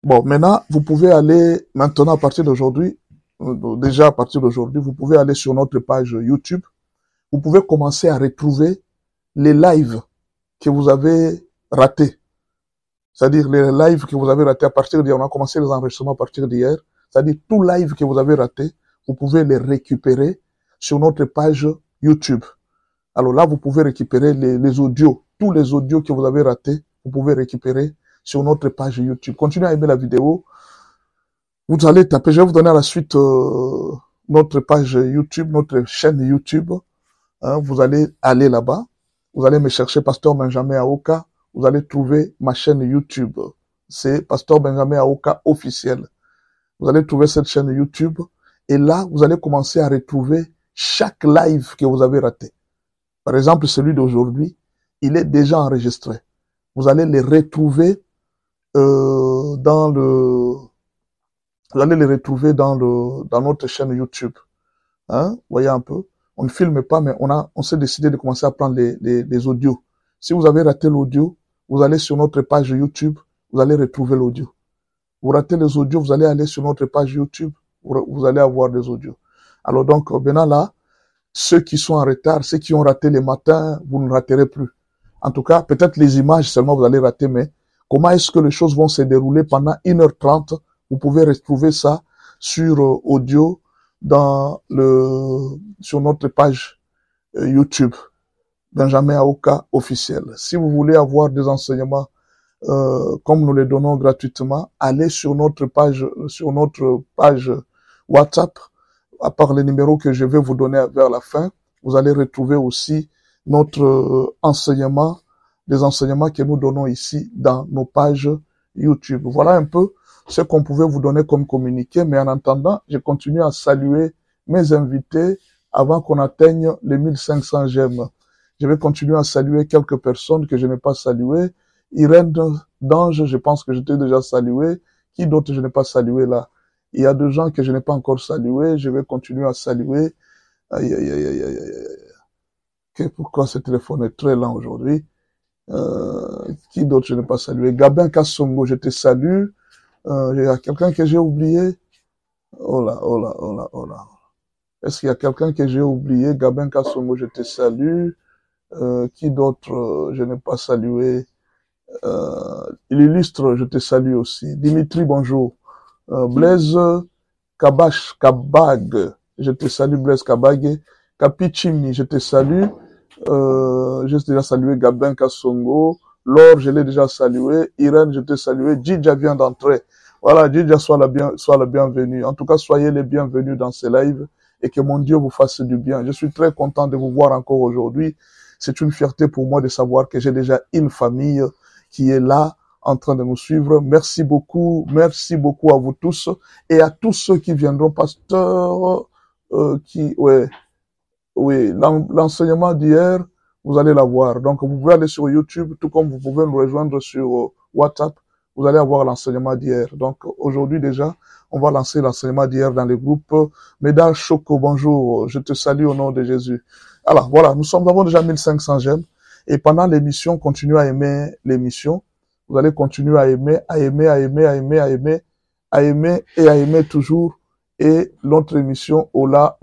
Bon, maintenant, vous pouvez aller, maintenant, à partir d'aujourd'hui, déjà à partir d'aujourd'hui, vous pouvez aller sur notre page YouTube. Vous pouvez commencer à retrouver les lives que vous avez ratés. C'est-à-dire les lives que vous avez ratés à partir d'hier. On a commencé les enregistrements à partir d'hier. C'est-à-dire tout live que vous avez raté, vous pouvez les récupérer sur notre page YouTube. Alors là, vous pouvez récupérer les audios. Tous les audios que vous avez ratés, vous pouvez récupérer sur notre page YouTube. Continuez à aimer la vidéo. Vous allez taper, je vais vous donner à la suite notre page YouTube, notre chaîne YouTube. Hein, vous allez aller là-bas. Vous allez me chercher Pasteur Benjamin Aoka. Vous allez trouver ma chaîne YouTube. C'est Pasteur Benjamin Aoka officiel. Vous allez trouver cette chaîne YouTube. Et là, vous allez commencer à retrouver chaque live que vous avez raté. Par exemple, celui d'aujourd'hui, il est déjà enregistré. Vous allez les retrouver vous allez les retrouver dans notre chaîne YouTube. Hein? Voyez un peu. On ne filme pas, mais on s'est décidé de commencer à prendre les audios. Si vous avez raté l'audio, vous allez sur notre page YouTube, vous allez retrouver l'audio. Vous ratez les audios, vous allez aller sur notre page YouTube, vous allez avoir des audios. Alors donc, maintenant là, ceux qui sont en retard, ceux qui ont raté les matins, vous ne raterez plus. En tout cas, peut-être les images seulement vous allez rater, mais comment est-ce que les choses vont se dérouler pendant 1h30? Vous pouvez retrouver ça sur audio sur notre page YouTube, Benjamin Aoka officiel. Si vous voulez avoir des enseignements comme nous les donnons gratuitement, allez sur notre page WhatsApp. À part les numéros que je vais vous donner vers la fin, vous allez retrouver aussi notre enseignement, des enseignements que nous donnons ici dans nos pages YouTube. Voilà un peu ce qu'on pouvait vous donner comme communiqué, mais en attendant, je continue à saluer mes invités avant qu'on atteigne les 1500 j'aime. Je vais continuer à saluer quelques personnes que je n'ai pas saluées. Irène d'Ange, je pense que je t'ai déjà salué. Qui d'autre je n'ai pas salué là? Il y a des gens que je n'ai pas encore salués. Je vais continuer à saluer. Aïe, aïe, aïe, aïe, aïe, aïe. Pourquoi ce téléphone est très lent aujourd'hui? Qui d'autre je n'ai pas salué? Gabin Kassongo, je te salue. Il y a quelqu'un que j'ai oublié? Oh là, oh là, oh là, oh là. Est-ce qu'il y a quelqu'un que j'ai oublié? Gabin Kassongo, je te salue. Qui d'autre je n'ai pas salué? L'illustre, je te salue aussi. Dimitri, bonjour. Blaise Kabag, je te salue Blaise Kabag. Capichimi, je te salue. J'ai déjà salué Gabin Kassongo. Laure, je l'ai déjà salué. Irène, je te salue. Djidja vient d'entrer. Voilà, Djidja, sois la bienvenue. En tout cas, soyez les bienvenus dans ces lives et que mon Dieu vous fasse du bien. Je suis très content de vous voir encore aujourd'hui. C'est une fierté pour moi de savoir que j'ai déjà une famille qui est là en train de nous suivre. Merci beaucoup à vous tous et à tous ceux qui viendront, pasteur, oui, l'enseignement d'hier, vous allez l'avoir. Donc, vous pouvez aller sur YouTube, tout comme vous pouvez nous rejoindre sur WhatsApp. Vous allez avoir l'enseignement d'hier. Donc, aujourd'hui déjà, on va lancer l'enseignement d'hier dans les groupes. Mesdames Choco, bonjour. Je te salue au nom de Jésus. Alors, voilà, nous avons déjà 1500 j'aime. Et pendant l'émission, continuez à aimer l'émission. Vous allez continuer à aimer et à aimer toujours. Et notre émission aura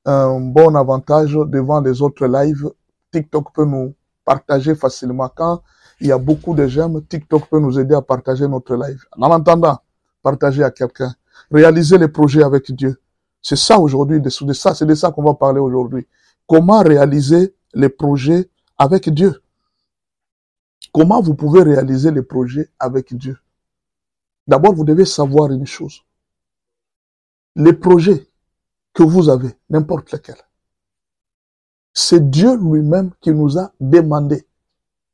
un bon avantage devant les autres lives. TikTok peut nous partager facilement. Quand il y a beaucoup de j'aime, TikTok peut nous aider à partager notre live. En attendant, partagez à quelqu'un. Réalisez les projets avec Dieu. C'est ça aujourd'hui, c'est de ça qu'on va parler aujourd'hui. Comment réaliser les projets avec Dieu? Comment vous pouvez réaliser les projets avec Dieu? D'abord, vous devez savoir une chose. Les projets que vous avez, n'importe lesquels, c'est Dieu lui-même qui nous a demandé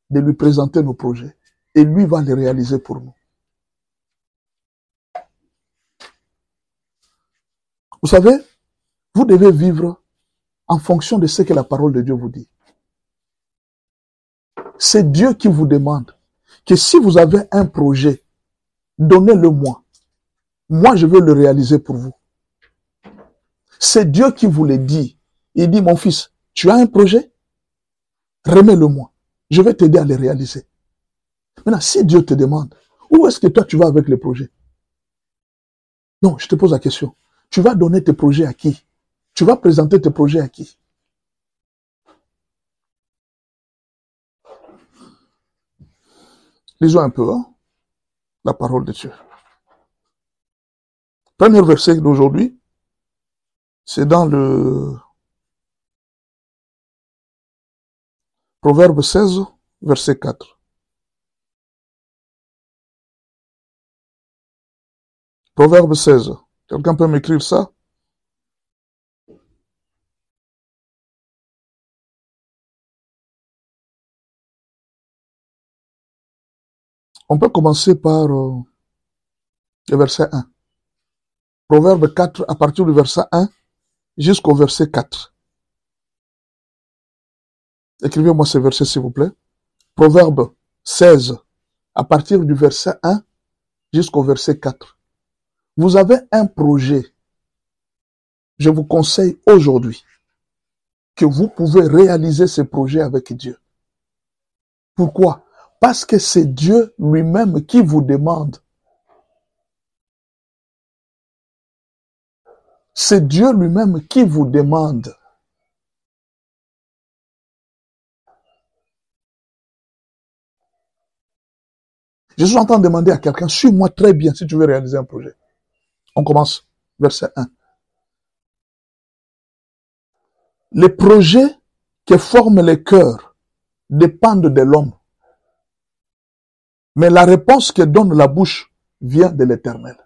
de lui présenter nos projets. Et lui va les réaliser pour nous. Vous savez, vous devez vivre en fonction de ce que la parole de Dieu vous dit. C'est Dieu qui vous demande que si vous avez un projet, donnez-le-moi. Moi, je veux le réaliser pour vous. C'est Dieu qui vous le dit. Il dit, mon fils, tu as un projet? Remets-le-moi. Je vais t'aider à le réaliser. Maintenant, si Dieu te demande, Où est-ce que toi tu vas avec les projets? Non, je te pose la question. Tu vas donner tes projets à qui? Tu vas présenter tes projets à qui? Lisons un peu la parole de Dieu. Premier verset d'aujourd'hui, c'est dans le Proverbe 16, verset 4. Proverbe 16. Quelqu'un peut m'écrire ça? On peut commencer par le verset 1. Proverbe 4, à partir du verset 1 jusqu'au verset 4. Écrivez-moi ce verset, s'il vous plaît. Proverbe 16, à partir du verset 1 jusqu'au verset 4. Vous avez un projet. Je vous conseille aujourd'hui que vous pouvez réaliser ce projet avec Dieu. Pourquoi? Parce que c'est Dieu lui-même qui vous demande. C'est Dieu lui-même qui vous demande. Je suis en train de demander à quelqu'un, suis-moi très bien si tu veux réaliser un projet. On commence. Verset 1. Les projets que forment les cœurs dépendent de l'homme. Mais la réponse que donne la bouche vient de l'Éternel.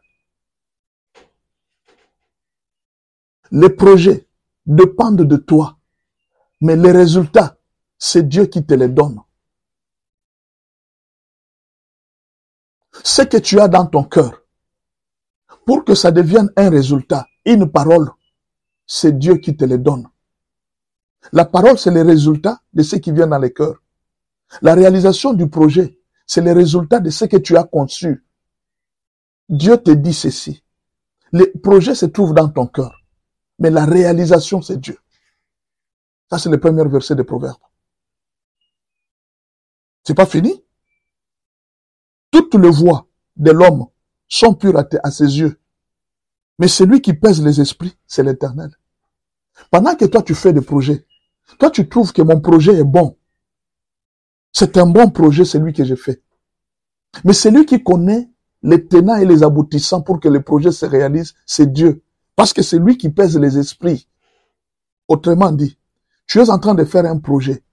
Les projets dépendent de toi. Mais les résultats, c'est Dieu qui te les donne. Ce que tu as dans ton cœur, pour que ça devienne un résultat, une parole, c'est Dieu qui te les donne. La parole, c'est le résultat de ce qui vient dans les cœurs. La réalisation du projet, c'est le résultat de ce que tu as conçu. Dieu te dit ceci. Le projet se trouve dans ton cœur. Mais la réalisation, c'est Dieu. Ça, c'est le premier verset des Proverbes. C'est pas fini? Toutes les voies de l'homme sont pures à ses yeux. Mais celui qui pèse les esprits, c'est l'Éternel. Pendant que toi, tu fais des projets, toi, tu trouves que mon projet est bon. C'est un bon projet, celui que j'ai fait. Mais celui qui connaît les tenants et les aboutissants pour que le projet se réalise, c'est Dieu. Parce que c'est lui qui pèse les esprits. Autrement dit, tu es en train de faire un projet.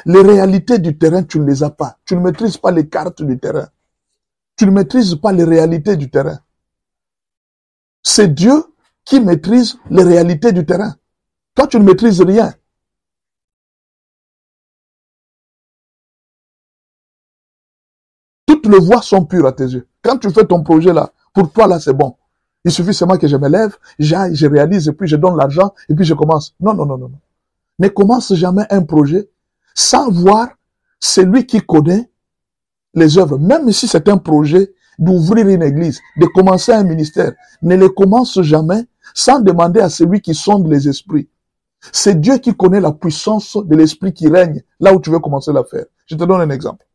Les réalités du terrain, tu ne les as pas. Tu ne maîtrises pas les cartes du terrain. Tu ne maîtrises pas les réalités du terrain. C'est Dieu qui maîtrise les réalités du terrain. Toi, tu ne maîtrises rien. Toutes les voies sont pures à tes yeux. Quand tu fais ton projet là, pour toi là, c'est bon. Il suffit seulement que je me lève, j'aille, je réalise, et puis je donne l'argent, et puis je commence. Non, non, non, non. Ne commence jamais un projet sans voir celui qui connaît les œuvres. Même si c'est un projet d'ouvrir une église, de commencer un ministère, ne le commence jamais sans demander à celui qui sonde les esprits. C'est Dieu qui connaît la puissance de l'esprit qui règne là où tu veux commencer l'affaire. Je te donne un exemple.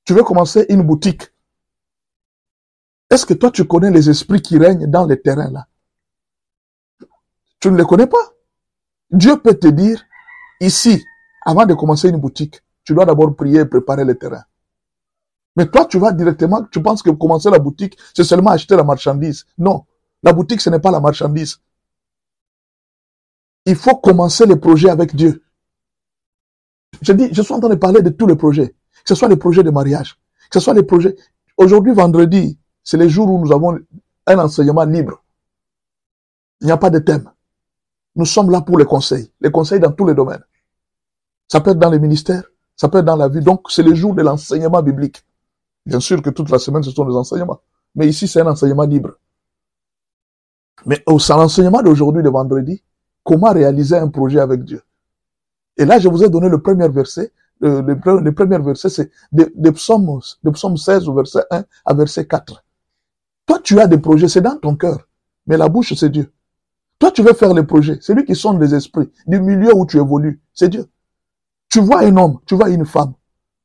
Tu veux commencer une boutique. Est-ce que toi, tu connais les esprits qui règnent dans les terrains là? Tu ne les connais pas. Dieu peut te dire, ici, avant de commencer une boutique, tu dois d'abord prier et préparer le terrain. Mais toi, tu vas directement, tu penses que commencer la boutique, c'est seulement acheter la marchandise. Non, la boutique, ce n'est pas la marchandise. Il faut commencer les projets avec Dieu. Je suis en train de parler de tous les projets. Que ce soit les projets de mariage, que ce soit les projets... Aujourd'hui, vendredi, c'est le jour où nous avons un enseignement libre. Il n'y a pas de thème. Nous sommes là pour les conseils dans tous les domaines. Ça peut être dans les ministères, ça peut être dans la vie. Donc, c'est le jour de l'enseignement biblique. Bien sûr que toute la semaine, ce sont des enseignements. Mais ici, c'est un enseignement libre. Mais au l'enseignement d'aujourd'hui, de vendredi, comment réaliser un projet avec Dieu? Et là, je vous ai donné le premier verset. Le premier verset, c'est de Psaume 16, au verset 1 à verset 4. Toi, tu as des projets, c'est dans ton cœur. Mais la bouche, c'est Dieu. Toi, tu veux faire les projets. C'est lui qui sonde les esprits. Du milieu où tu évolues, c'est Dieu. Tu vois un homme, tu vois une femme.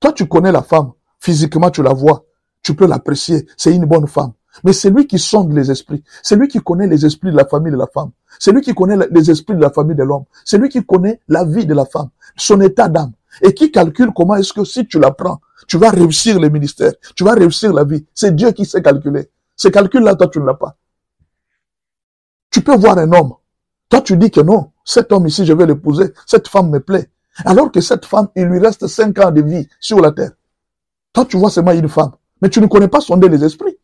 Toi, tu connais la femme. Physiquement, tu la vois. tu peux l'apprécier, c'est une bonne femme. Mais c'est lui qui sonde les esprits. C'est lui qui connaît les esprits de la famille de la femme. C'est lui qui connaît les esprits de la famille de l'homme. C'est lui qui connaît la vie de la femme, son état d'âme. Et qui calcule comment est-ce que si tu la prends, tu vas réussir le ministère, tu vas réussir la vie. C'est Dieu qui sait calculer. Ce calcul-là, toi, tu ne l'as pas. Tu peux voir un homme. Toi, tu dis que non, cet homme ici, je vais l'épouser. Cette femme me plaît. Alors que cette femme, il lui reste 5 ans de vie sur la terre. Toi, tu vois seulement une femme. Mais tu ne connais pas sonder les esprits.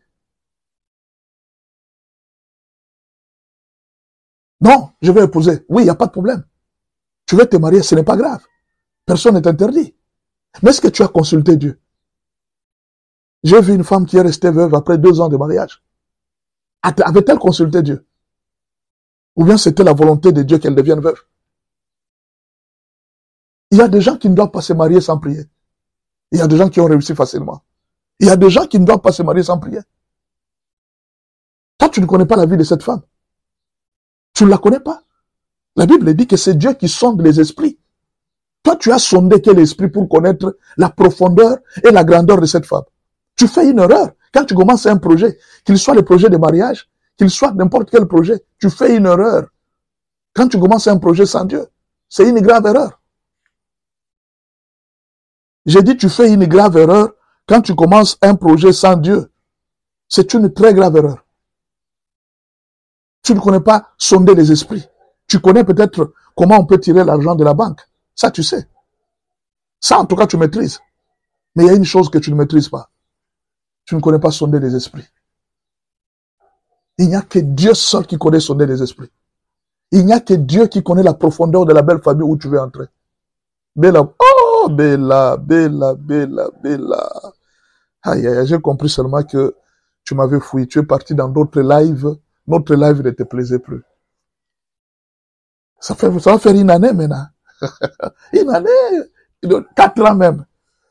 Non, je vais épouser. Oui, il n'y a pas de problème. Tu veux te marier, ce n'est pas grave. Personne n'est interdit. Mais est-ce que tu as consulté Dieu? J'ai vu une femme qui est restée veuve après 2 ans de mariage. Avait-elle consulté Dieu? Ou bien c'était la volonté de Dieu qu'elle devienne veuve? Il y a des gens qui ne doivent pas se marier sans prier. Il y a des gens qui ont réussi facilement. Il y a des gens qui ne doivent pas se marier sans prier. Toi, tu ne connais pas la vie de cette femme. Tu ne la connais pas. La Bible dit que c'est Dieu qui sonde les esprits. Toi, tu as sondé quel esprit pour connaître la profondeur et la grandeur de cette femme. Tu fais une erreur. Quand tu commences un projet, qu'il soit le projet de mariage, qu'il soit n'importe quel projet, tu fais une erreur. Quand tu commences un projet sans Dieu, c'est une grave erreur. J'ai dit, tu fais une grave erreur quand tu commences un projet sans Dieu. C'est une très grave erreur. Tu ne connais pas sonder les esprits. Tu connais peut-être comment on peut tirer l'argent de la banque. Ça, tu sais. Ça, en tout cas, tu maîtrises. Mais il y a une chose que tu ne maîtrises pas. Tu ne connais pas sonder les esprits. Il n'y a que Dieu seul qui connaît sonder les esprits. Il n'y a que Dieu qui connaît la profondeur de la belle famille où tu veux entrer. Bella, oh, Bella, Bella, Bella, Bella. Aïe, aïe, j'ai compris seulement que tu m'avais fouillé. Tu es parti dans d'autres lives. Notre live ne te plaisait plus. Ça va faire une année maintenant. Une année, 4 ans même.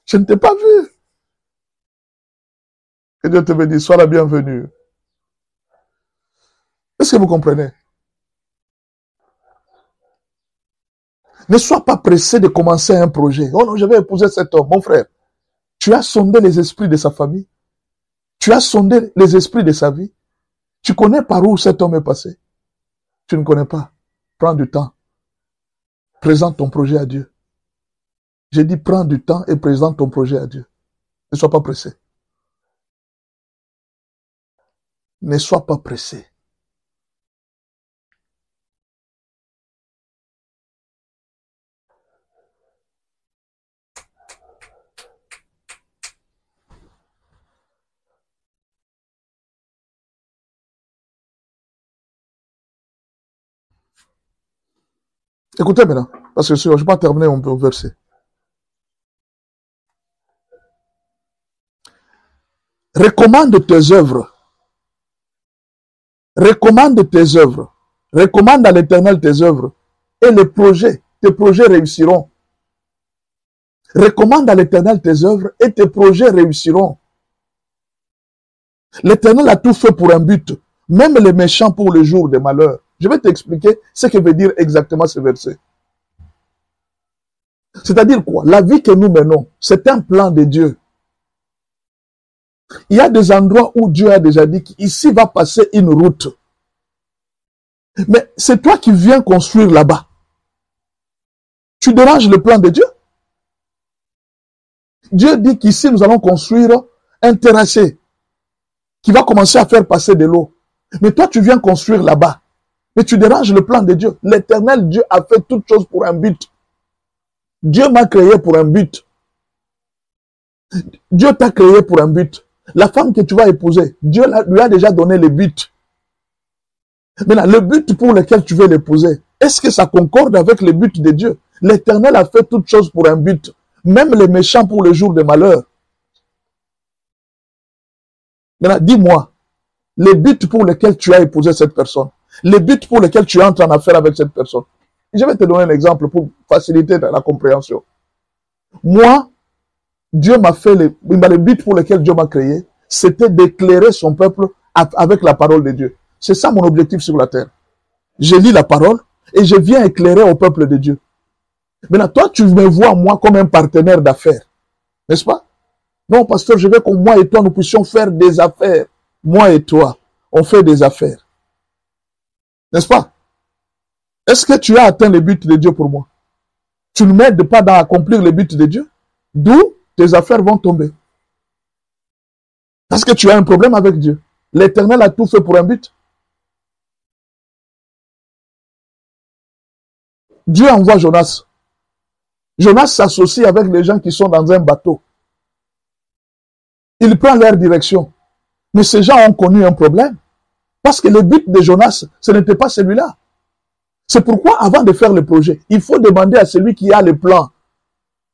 Je ne t'ai pas vu. Que Dieu te bénisse. Sois la bienvenue. Est-ce que vous comprenez? Ne sois pas pressé de commencer un projet. Oh non, je vais épouser cet homme. Mon frère, tu as sondé les esprits de sa famille. Tu as sondé les esprits de sa vie. Tu connais par où cet homme est passé. Tu ne connais pas. Prends du temps. Présente ton projet à Dieu. J'ai dit prends du temps et présente ton projet à Dieu. Ne sois pas pressé. Ne sois pas pressé. Écoutez maintenant, parce que je ne vais pas terminer mon verset. Recommande tes œuvres. Recommande tes œuvres. Recommande à l'Éternel tes œuvres. Et tes projets réussiront. Recommande à l'Éternel tes œuvres et tes projets réussiront. L'Éternel a tout fait pour un but, même les méchants pour le jour des malheurs. Je vais t'expliquer ce que veut dire exactement ce verset. C'est-à-dire quoi? La vie que nous menons, c'est un plan de Dieu. Il y a des endroits où Dieu a déjà dit qu'ici va passer une route. Mais c'est toi qui viens construire là-bas. Tu déranges le plan de Dieu? Dieu dit qu'ici nous allons construire un terrassé qui va commencer à faire passer de l'eau. Mais toi tu viens construire là-bas. Mais tu déranges le plan de Dieu. L'Éternel Dieu a fait toutes choses pour un but. Dieu m'a créé pour un but. Dieu t'a créé pour un but. La femme que tu vas épouser, Dieu lui a déjà donné le but. Maintenant, le but pour lequel tu veux l'épouser, est-ce que ça concorde avec le but de Dieu? L'Éternel a fait toutes choses pour un but. Même les méchants pour le jour de malheur. Maintenant, dis-moi, le but pour lequel tu as épousé cette personne, le but pour lequel tu entres en affaire avec cette personne. Je vais te donner un exemple pour faciliter la compréhension. Moi, Dieu m'a fait le but pour lequel Dieu m'a créé, c'était d'éclairer son peuple avec la parole de Dieu. C'est ça mon objectif sur la terre. Je lis la parole et je viens éclairer au peuple de Dieu. Maintenant, toi, tu me vois, moi, comme un partenaire d'affaires. N'est-ce pas? Non, pasteur, je veux que moi et toi, nous puissions faire des affaires. Moi et toi, on fait des affaires. N'est-ce pas? Est-ce que tu as atteint le but de Dieu pour moi? Tu ne m'aides pas à accomplir le but de Dieu? D'où tes affaires vont tomber. Parce que tu as un problème avec Dieu. L'Éternel a tout fait pour un but. Dieu envoie Jonas. Jonas s'associe avec les gens qui sont dans un bateau. Il prend leur direction. Mais ces gens ont connu un problème. Parce que le but de Jonas, ce n'était pas celui-là. C'est pourquoi, avant de faire le projet, il faut demander à celui qui a le plan.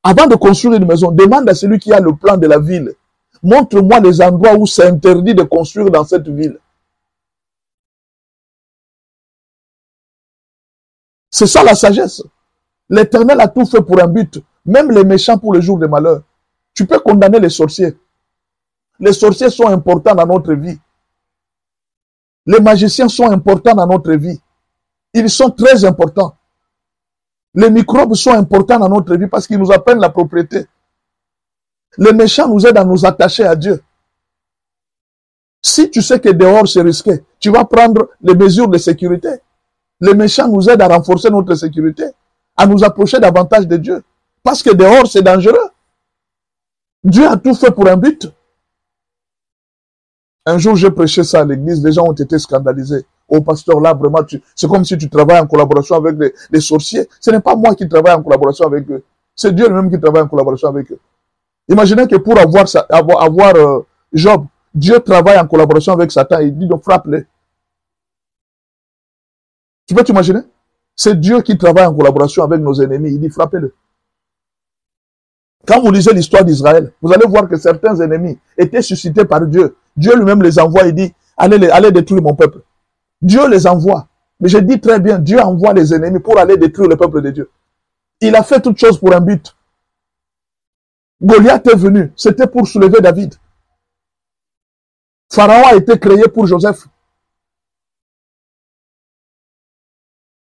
Avant de construire une maison, demande à celui qui a le plan de la ville. Montre-moi les endroits où c'est interdit de construire dans cette ville. C'est ça la sagesse. L'Éternel a tout fait pour un but. Même les méchants pour le jour de malheur. Tu peux condamner les sorciers. Les sorciers sont importants dans notre vie. Les magiciens sont importants dans notre vie. Ils sont très importants. Les microbes sont importants dans notre vie parce qu'ils nous apprennent la propriété. Les méchants nous aident à nous attacher à Dieu. Si tu sais que dehors c'est risqué, tu vas prendre les mesures de sécurité. Les méchants nous aident à renforcer notre sécurité, à nous approcher davantage de Dieu. Parce que dehors c'est dangereux. Dieu a tout fait pour un but. Un jour, j'ai prêché ça à l'église, les gens ont été scandalisés. Oh, pasteur, là, vraiment, c'est comme si tu travailles en collaboration avec les sorciers. Ce n'est pas moi qui travaille en collaboration avec eux. C'est Dieu lui-même qui travaille en collaboration avec eux. Imaginez que pour avoir Job, Dieu travaille en collaboration avec Satan et il dit donc frappe-les. Tu peux t'imaginer? C'est Dieu qui travaille en collaboration avec nos ennemis. Il dit frappez-le. Quand vous lisez l'histoire d'Israël, vous allez voir que certains ennemis étaient suscités par Dieu. Dieu lui-même les envoie et dit, allez détruire mon peuple. Dieu les envoie. Mais je dis très bien, Dieu envoie les ennemis pour aller détruire le peuple de Dieu. Il a fait toutes choses pour un but. Goliath est venu, c'était pour soulever David. Pharaon a été créé pour Joseph.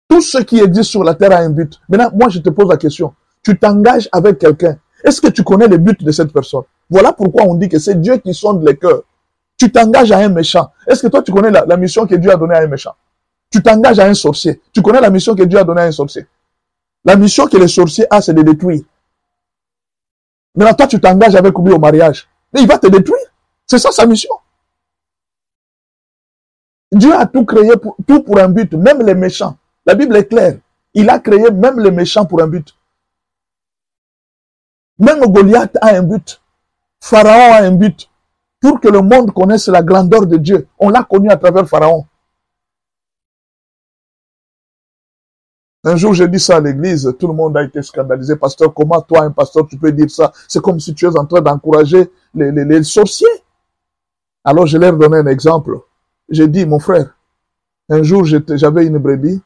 Tout ce qui existe sur la terre a un but. Maintenant, moi je te pose la question. Tu t'engages avec quelqu'un. Est-ce que tu connais le but de cette personne? Voilà pourquoi on dit que c'est Dieu qui sonde les cœurs. Tu t'engages à un méchant. Est-ce que toi, tu connais la mission que Dieu a donnée à un méchant? Tu t'engages à un sorcier. Tu connais la mission que Dieu a donnée à un sorcier? La mission que le sorcier a, c'est de détruire. Maintenant, toi, tu t'engages avec lui au mariage. Mais il va te détruire. C'est ça sa mission. Dieu a tout créé, tout pour un but, même les méchants. La Bible est claire. Il a créé même les méchants pour un but. Même Goliath a un but. Pharaon a un but. Pour que le monde connaisse la grandeur de Dieu. On l'a connu à travers Pharaon. Un jour, j'ai dit ça à l'église. Tout le monde a été scandalisé. Pasteur, comment toi, un pasteur, tu peux dire ça? C'est comme si tu es en train d'encourager les sorciers. Alors, je leur donné un exemple. J'ai dit, mon frère, un jour, j'avais une brebis.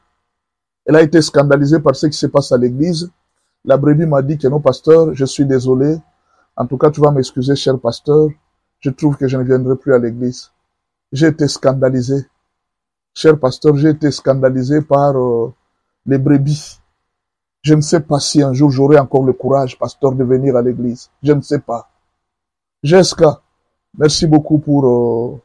Elle a été scandalisée par ce qui se passe à l'église. La brebis m'a dit que non, pasteur, je suis désolé. En tout cas, tu vas m'excuser, cher pasteur. Je trouve que je ne viendrai plus à l'église. J'ai été scandalisé. Cher pasteur, j'ai été scandalisé par les brebis. Je ne sais pas si un jour j'aurai encore le courage, pasteur, de venir à l'église. Je ne sais pas. Jessica, merci beaucoup pour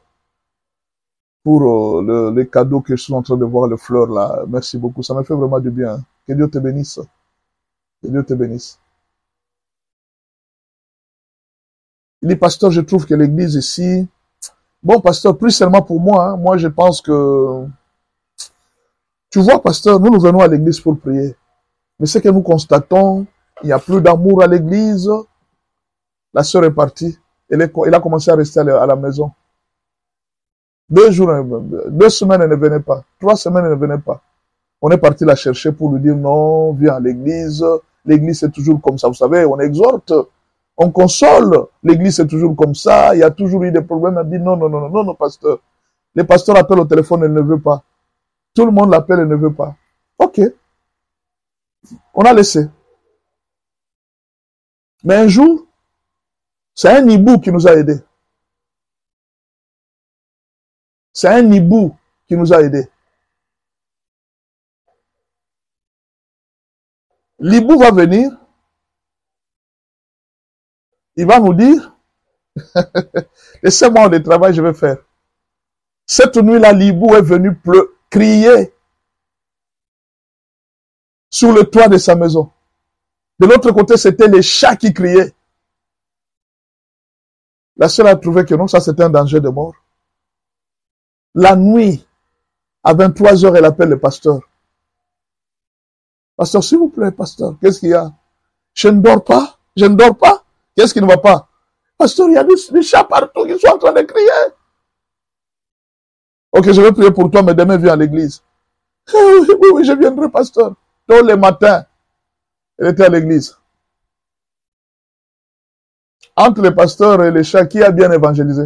les cadeaux que je suis en train de voir, les fleurs là. Merci beaucoup. Ça m'a fait vraiment du bien. Que Dieu te bénisse. Que Dieu te bénisse. Il dit, pasteur, je trouve que l'église ici, bon, pasteur, plus seulement pour moi, hein, moi je pense que, tu vois, pasteur, nous venons à l'église pour prier. Mais ce que nous constatons, il n'y a plus d'amour à l'église. La sœur est partie. Elle a commencé à rester à la maison. 2 semaines, elle ne venait pas. 3 semaines, elle ne venait pas. On est parti la chercher pour lui dire non, viens à l'église. L'église, c'est toujours comme ça. Vous savez, on exhorte, on console. L'église, c'est toujours comme ça. Il y a toujours eu des problèmes. Elle dit non, non, non, non, non, non, pasteur. Les pasteurs appellent au téléphone, elle ne veut pas. Tout le monde l'appelle, elle ne veut pas. Ok. On a laissé. Mais un jour, c'est un hibou qui nous a aidés. C'est un hibou qui nous a aidés. L'hibou va venir. Il va nous dire, Laissez-moi le travail, je vais faire. Cette nuit-là, l'hibou est venu crier sur le toit de sa maison. De l'autre côté, c'était les chats qui criaient. La sœur a trouvé que non, ça c'était un danger de mort. La nuit, à 23 heures, elle appelle le pasteur. Pasteur, s'il vous plaît, pasteur, qu'est-ce qu'il y a? Je ne dors pas, je ne dors pas. Qu'est-ce qui ne va pas? Pasteur, il y a des chats partout qui sont en train de crier. Ok, je vais prier pour toi, mais demain viens à l'église. Oui, je viendrai, pasteur. Tous les matins, elle était à l'église. Entre les pasteurs et les chats, qui a bien évangélisé?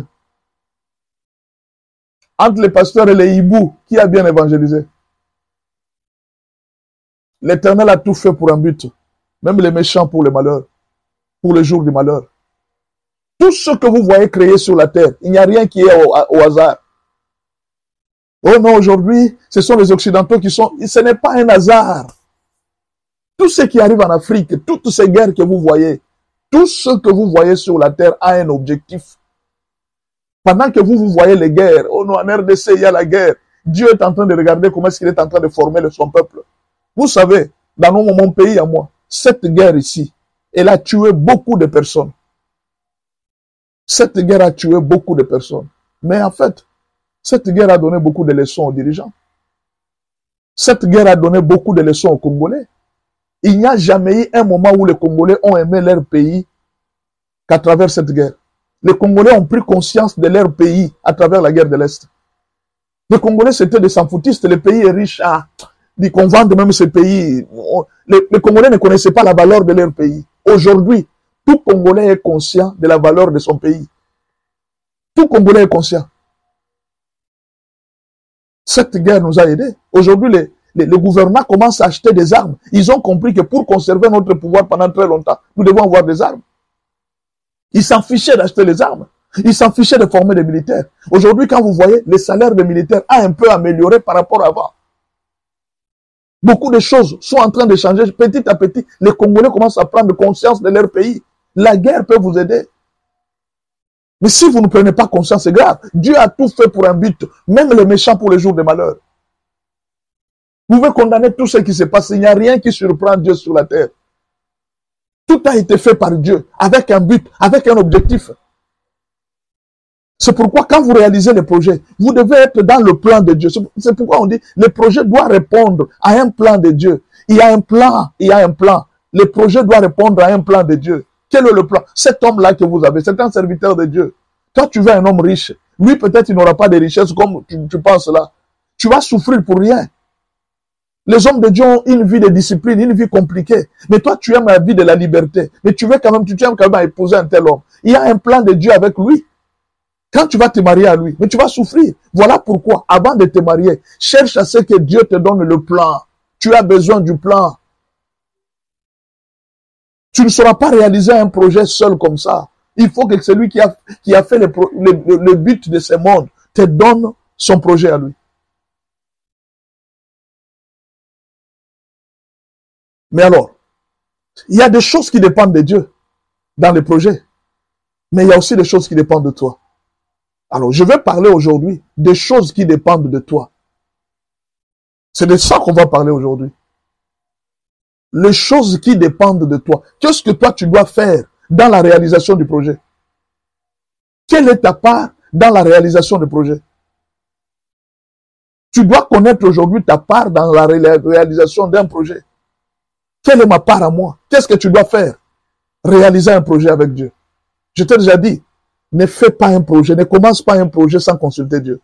Entre les pasteurs et les hiboux, qui a bien évangélisé? L'Éternel a tout fait pour un but. Même les méchants pour le malheur. Pour le jour du malheur. Tout ce que vous voyez créé sur la terre, il n'y a rien qui est au hasard. Oh non, aujourd'hui, ce sont les Occidentaux qui sont... Ce n'est pas un hasard. Tout ce qui arrive en Afrique, toutes ces guerres que vous voyez, tout ce que vous voyez sur la terre a un objectif. Pendant que vous voyez les guerres, oh non, en RDC, il y a la guerre. Dieu est en train de regarder comment est-ce qu'il est en train de former son peuple. Vous savez, dans mon pays à moi, cette guerre ici, elle a tué beaucoup de personnes. Cette guerre a tué beaucoup de personnes. Mais en fait, cette guerre a donné beaucoup de leçons aux dirigeants. Cette guerre a donné beaucoup de leçons aux Congolais. Il n'y a jamais eu un moment où les Congolais ont aimé leur pays qu'à travers cette guerre. Les Congolais ont pris conscience de leur pays à travers la guerre de l'Est. Les Congolais, c'était des sans-foutistes. Le pays est riche. Qu'on vende même ce pays. Les Congolais ne connaissaient pas la valeur de leur pays. Aujourd'hui, tout Congolais est conscient de la valeur de son pays. Tout Congolais est conscient. Cette guerre nous a aidés. Aujourd'hui, les gouvernements commencent à acheter des armes. Ils ont compris que pour conserver notre pouvoir pendant très longtemps, nous devons avoir des armes. Ils s'en fichaient d'acheter les armes. Ils s'en fichaient de former des militaires. Aujourd'hui, quand vous voyez, les salaires des militaires a un peu amélioré par rapport à avant. Beaucoup de choses sont en train de changer. Petit à petit, les Congolais commencent à prendre conscience de leur pays. La guerre peut vous aider. Mais si vous ne prenez pas conscience, c'est grave. Dieu a tout fait pour un but, même les méchants pour les jours de malheur. Vous pouvez condamner tout ce qui se passe. Il n'y a rien qui surprend Dieu sur la terre. Tout a été fait par Dieu, avec un but, avec un objectif. C'est pourquoi quand vous réalisez les projets, vous devez être dans le plan de Dieu. C'est pourquoi on dit, le projet doit répondre à un plan de Dieu. Il y a un plan, il y a un plan. Le projet doit répondre à un plan de Dieu. Quel est le plan? Cet homme-là que vous avez, c'est un serviteur de Dieu. Toi, tu veux un homme riche. Lui, peut-être, il n'aura pas de richesse comme tu penses là. Tu vas souffrir pour rien. Les hommes de Dieu ont une vie de discipline, une vie compliquée. Mais toi, tu aimes la vie de la liberté. Mais tu veux quand même, tu aimes quand même épouser un tel homme. Il y a un plan de Dieu avec lui. Quand tu vas te marier à lui, mais tu vas souffrir. Voilà pourquoi, avant de te marier, cherche à ce que Dieu te donne le plan. Tu as besoin du plan. Tu ne sauras pas réaliser un projet seul comme ça. Il faut que celui qui a fait le but de ce monde te donne son projet à lui. Mais alors, il y a des choses qui dépendent de Dieu dans les projets. Mais il y a aussi des choses qui dépendent de toi. Alors, je vais parler aujourd'hui des choses qui dépendent de toi. C'est de ça qu'on va parler aujourd'hui. Les choses qui dépendent de toi. Qu'est-ce que toi tu dois faire dans la réalisation du projet? Quelle est ta part dans la réalisation du projet? Tu dois connaître aujourd'hui ta part dans la réalisation d'un projet. Quelle est ma part à moi? Qu'est-ce que tu dois faire? Réaliser un projet avec Dieu. Je t'ai déjà dit, ne fais pas un projet, ne commence pas un projet sans consulter Dieu.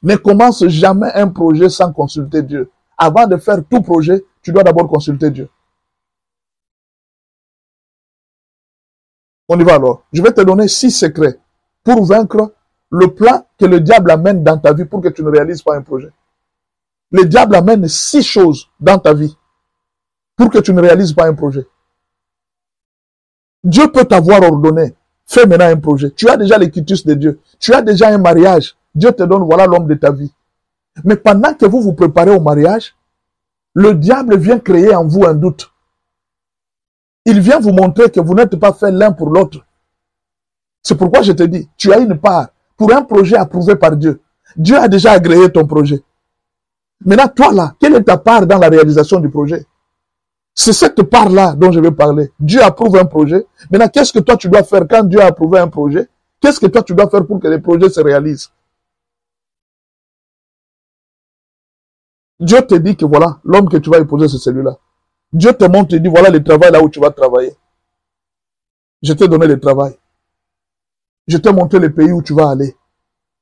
Ne commence jamais un projet sans consulter Dieu. Avant de faire tout projet, tu dois d'abord consulter Dieu. On y va alors. Je vais te donner 6 secrets pour vaincre le plan que le diable amène dans ta vie pour que tu ne réalises pas un projet. Le diable amène 6 choses dans ta vie pour que tu ne réalises pas un projet. Dieu peut t'avoir ordonné, fais maintenant un projet. Tu as déjà les quitus de Dieu. Tu as déjà un mariage. Dieu te donne, voilà l'homme de ta vie. Mais pendant que vous vous préparez au mariage, le diable vient créer en vous un doute. Il vient vous montrer que vous n'êtes pas fait l'un pour l'autre. C'est pourquoi je te dis, tu as une part pour un projet approuvé par Dieu. Dieu a déjà agréé ton projet. Maintenant, toi là, quelle est ta part dans la réalisation du projet? C'est cette part-là dont je vais parler. Dieu approuve un projet. Maintenant, qu'est-ce que toi tu dois faire quand Dieu a approuvé un projet? Qu'est-ce que toi tu dois faire pour que les projets se réalisent? Dieu te dit que voilà, l'homme que tu vas épouser, c'est celui-là. Dieu te montre et dit, voilà le travail là où tu vas travailler. Je t'ai donné le travail. Je t'ai montré le pays où tu vas aller.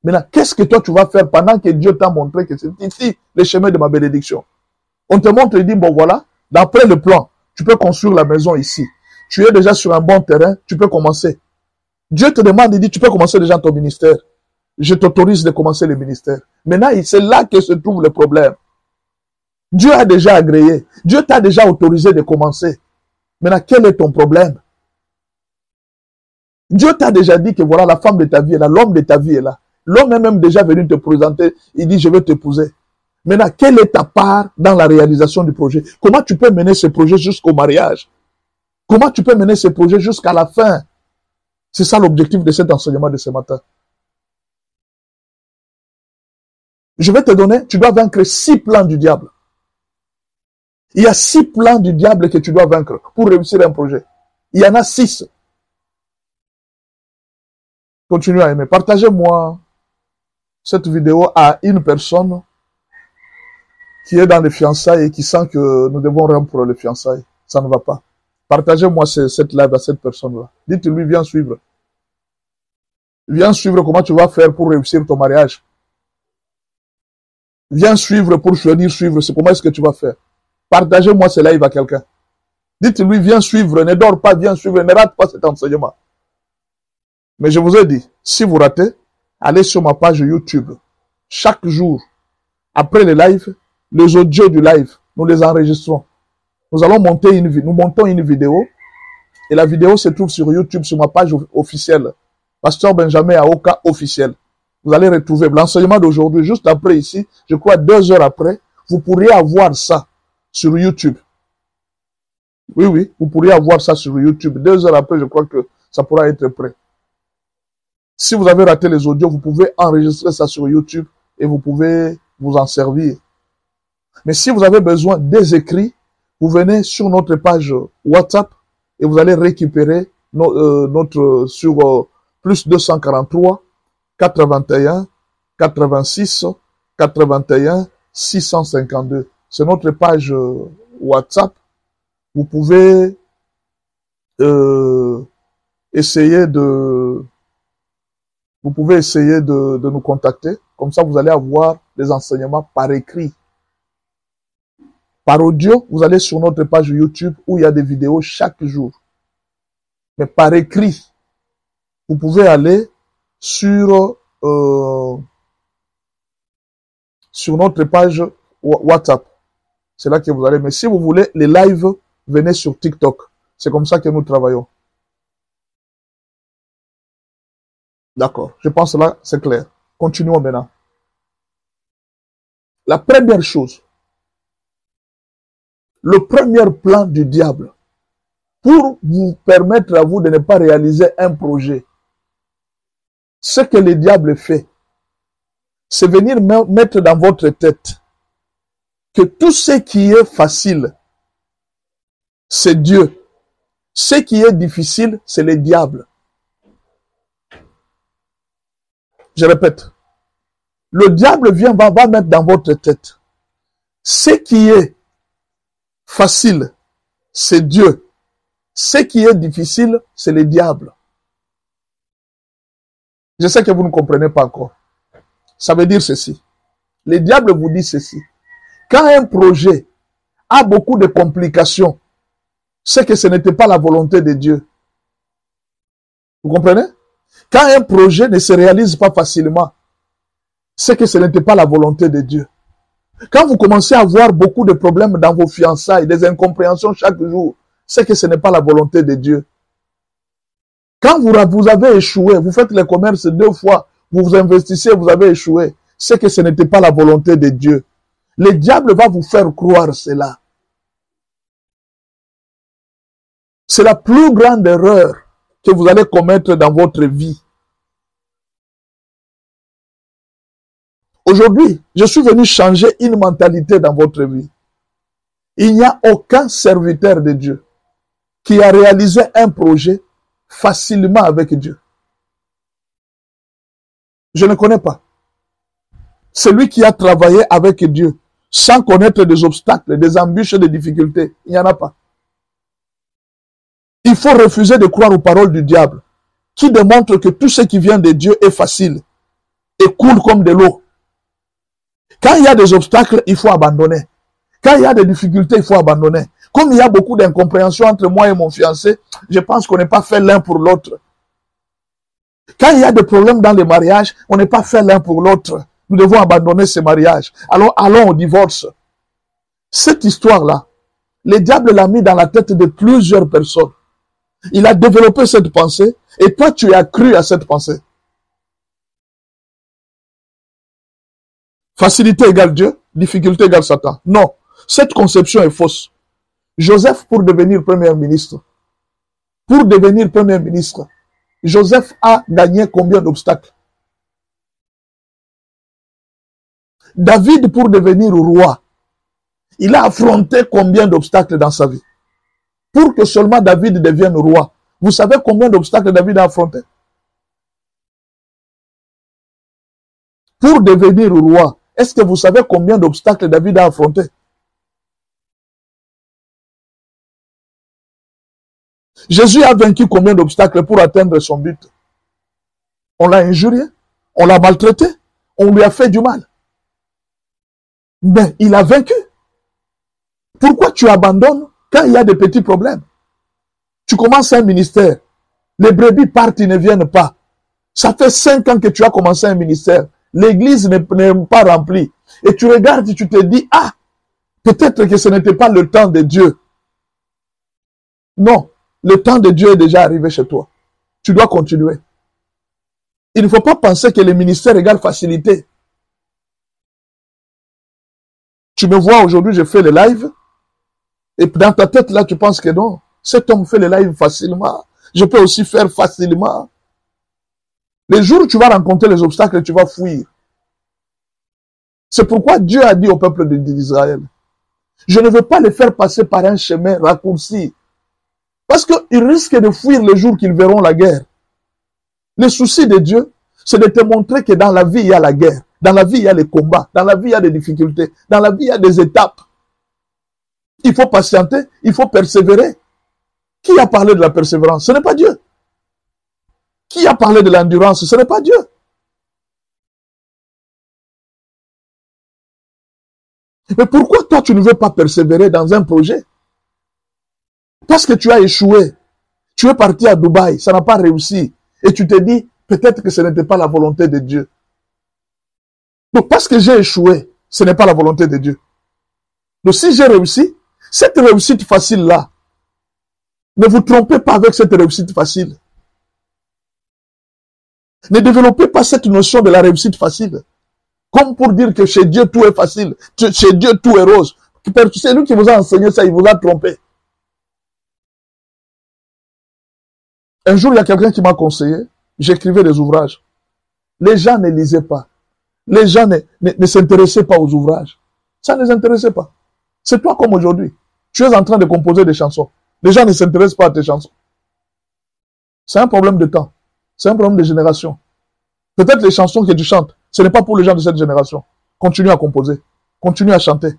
Maintenant, qu'est-ce que toi tu vas faire pendant que Dieu t'a montré que c'est ici le chemin de ma bénédiction? On te montre et dit, bon voilà, d'après le plan, tu peux construire la maison ici. Tu es déjà sur un bon terrain, tu peux commencer. Dieu te demande et dit, tu peux commencer déjà ton ministère. Je t'autorise de commencer le ministère. Maintenant, c'est là que se trouve le problème. Dieu a déjà agréé. Dieu t'a déjà autorisé de commencer. Maintenant, quel est ton problème? Dieu t'a déjà dit que voilà, la femme de ta vie est là, l'homme de ta vie est là. L'homme est même déjà venu te présenter, il dit, je vais t'épouser. Maintenant, quelle est ta part dans la réalisation du projet? Comment tu peux mener ce projet jusqu'au mariage? Comment tu peux mener ce projet jusqu'à la fin? C'est ça l'objectif de cet enseignement de ce matin. Je vais te donner, tu dois vaincre 6 plans du diable. Il y a 6 plans du diable que tu dois vaincre pour réussir un projet. Il y en a 6. Continuez à aimer. Partagez-moi cette vidéo à une personne qui est dans les fiançailles et qui sent que nous devons rompre les fiançailles. Ça ne va pas. Partagez-moi cette live à cette personne-là. Dites-lui, viens suivre. Viens suivre comment tu vas faire pour réussir ton mariage. Viens suivre pour venir suivre. C'est comment est-ce que tu vas faire. Partagez-moi ce live à quelqu'un. Dites-lui, viens suivre. Ne dors pas, viens suivre. Ne rate pas cet enseignement. Mais je vous ai dit, si vous ratez, allez sur ma page YouTube. Chaque jour, après le live, les audios du live, nous les enregistrons. Nous allons monter nous montons une vidéo. Et la vidéo se trouve sur YouTube, sur ma page officielle. Pasteur Benjamin Aoka officiel. Vous allez retrouver l'enseignement d'aujourd'hui, juste après ici, je crois 2 heures après, vous pourriez avoir ça sur YouTube. Oui, vous pourriez avoir ça sur YouTube. 2 heures après, je crois que ça pourra être prêt. Si vous avez raté les audios, vous pouvez enregistrer ça sur YouTube et vous pouvez vous en servir. Mais si vous avez besoin des écrits, vous venez sur notre page WhatsApp et vous allez récupérer notre sur plus 243 81 86 81 652. C'est notre page WhatsApp. Vous pouvez essayer de nous contacter. Comme ça, vous allez avoir les enseignements par écrit. Par audio, vous allez sur notre page YouTube où il y a des vidéos chaque jour. Mais par écrit, vous pouvez aller sur notre page WhatsApp. C'est là que vous allez. Mais si vous voulez les lives, venez sur TikTok. C'est comme ça que nous travaillons. D'accord. Je pense là, c'est clair. Continuons maintenant. La première chose, le premier plan du diable, pour vous permettre à vous de ne pas réaliser un projet, ce que le diable fait, c'est venir mettre dans votre tête que tout ce qui est facile, c'est Dieu. Ce qui est difficile, c'est le diable. Je répète, le diable va mettre dans votre tête. Ce qui est facile, c'est Dieu. Ce qui est difficile, c'est le diable. Je sais que vous ne comprenez pas encore. Ça veut dire ceci. Le diable vous dit ceci. Quand un projet a beaucoup de complications, c'est que ce n'était pas la volonté de Dieu. Vous comprenez? Quand un projet ne se réalise pas facilement, c'est que ce n'était pas la volonté de Dieu. Quand vous commencez à avoir beaucoup de problèmes dans vos fiançailles, des incompréhensions chaque jour, c'est que ce n'est pas la volonté de Dieu. Quand vous avez échoué, vous faites le commerce 2 fois, vous investissez, vous avez échoué, c'est que ce n'était pas la volonté de Dieu. Le diable va vous faire croire cela. C'est la plus grande erreur que vous allez commettre dans votre vie. Aujourd'hui, je suis venu changer une mentalité dans votre vie. Il n'y a aucun serviteur de Dieu qui a réalisé un projet facilement avec Dieu. Je ne connais pas. Celui qui a travaillé avec Dieu sans connaître des obstacles, des embûches et des difficultés, il n'y en a pas. Il faut refuser de croire aux paroles du diable qui démontrent que tout ce qui vient de Dieu est facile et coule comme de l'eau. Quand il y a des obstacles, il faut abandonner. Quand il y a des difficultés, il faut abandonner. Comme il y a beaucoup d'incompréhension entre moi et mon fiancé, je pense qu'on n'est pas fait l'un pour l'autre. Quand il y a des problèmes dans les mariages, on n'est pas fait l'un pour l'autre. Nous devons abandonner ces mariages. Alors allons au divorce. Cette histoire-là, le diable l'a mis dans la tête de plusieurs personnes. Il a développé cette pensée et toi tu as cru à cette pensée. Facilité égale Dieu, difficulté égale Satan. Non, cette conception est fausse. Joseph, pour devenir premier ministre, Joseph a gagné combien d'obstacles? David, pour devenir roi, il a affronté combien d'obstacles dans sa vie? Pour que seulement David devienne roi. Vous savez combien d'obstacles David a affronté? Pour devenir roi, est-ce que vous savez combien d'obstacles David a affronté? Jésus a vaincu combien d'obstacles pour atteindre son but? On l'a injurié, on l'a maltraité, on lui a fait du mal. Mais il a vaincu. Pourquoi tu abandonnes quand il y a des petits problèmes? Tu commences un ministère, les brebis partent, ils ne viennent pas. Ça fait 5 ans que tu as commencé un ministère. L'église n'est pas remplie. Et tu regardes et tu te dis, ah, peut-être que ce n'était pas le temps de Dieu. Non, le temps de Dieu est déjà arrivé chez toi. Tu dois continuer. Il ne faut pas penser que le ministère égale facilité. Tu me vois aujourd'hui, je fais le live. Et dans ta tête, là, tu penses que non. Cet homme fait le live facilement. Je peux aussi faire facilement. Les jours où tu vas rencontrer les obstacles, tu vas fuir. C'est pourquoi Dieu a dit au peuple d'Israël, je ne veux pas les faire passer par un chemin raccourci. Parce qu'ils risquent de fuir le jour qu'ils verront la guerre. Le souci de Dieu, c'est de te montrer que dans la vie, il y a la guerre. Dans la vie, il y a les combats. Dans la vie, il y a des difficultés. Dans la vie, il y a des étapes. Il faut patienter, il faut persévérer. Qui a parlé de la persévérance? Ce n'est pas Dieu. Qui a parlé de l'endurance? Ce n'est pas Dieu. Mais pourquoi toi, tu ne veux pas persévérer dans un projet? Parce que tu as échoué. Tu es parti à Dubaï, ça n'a pas réussi. Et tu te dis, peut-être que ce n'était pas la volonté de Dieu. Donc, parce que j'ai échoué, ce n'est pas la volonté de Dieu. Donc, si j'ai réussi, cette réussite facile-là, ne vous trompez pas avec cette réussite facile. Ne développez pas cette notion de la réussite facile. Comme pour dire que chez Dieu, tout est facile. Chez Dieu, tout est rose. C'est lui qui vous a enseigné ça, il vous a trompé. Un jour, il y a quelqu'un qui m'a conseillé, j'écrivais des ouvrages. Les gens ne lisaient pas. Les gens ne s'intéressaient pas aux ouvrages. Ça ne les intéressait pas. C'est toi comme aujourd'hui. Tu es en train de composer des chansons. Les gens ne s'intéressent pas à tes chansons. C'est un problème de temps. C'est un problème de génération. Peut-être les chansons que tu chantes, ce n'est pas pour les gens de cette génération. Continue à composer. Continue à chanter.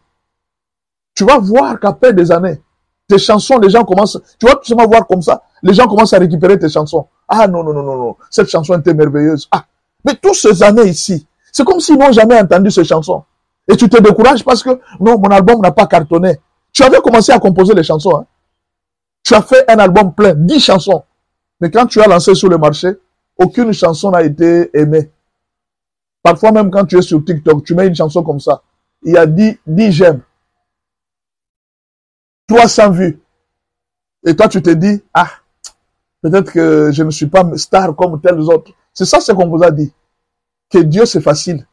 Tu vas voir qu'après des années, tes chansons, les gens commencent... Tu vas tout simplement voir comme ça, les gens commencent à récupérer tes chansons. Ah non, non, non, non, non. Cette chanson était merveilleuse. Ah, mais toutes ces années ici, c'est comme s'ils n'ont jamais entendu ces chansons. Et tu te décourages parce que, non, mon album n'a pas cartonné. Tu avais commencé à composer les chansons. Hein. Tu as fait un album plein, 10 chansons. Mais quand tu as lancé sur le marché, aucune chanson n'a été aimée. Parfois même quand tu es sur TikTok, tu mets une chanson comme ça. Il y a 10 j'aime. 300 vues. Et toi, tu te dis, ah, peut-être que je ne suis pas star comme tels autres. C'est ça ce qu'on vous a dit. Que Dieu, c'est facile.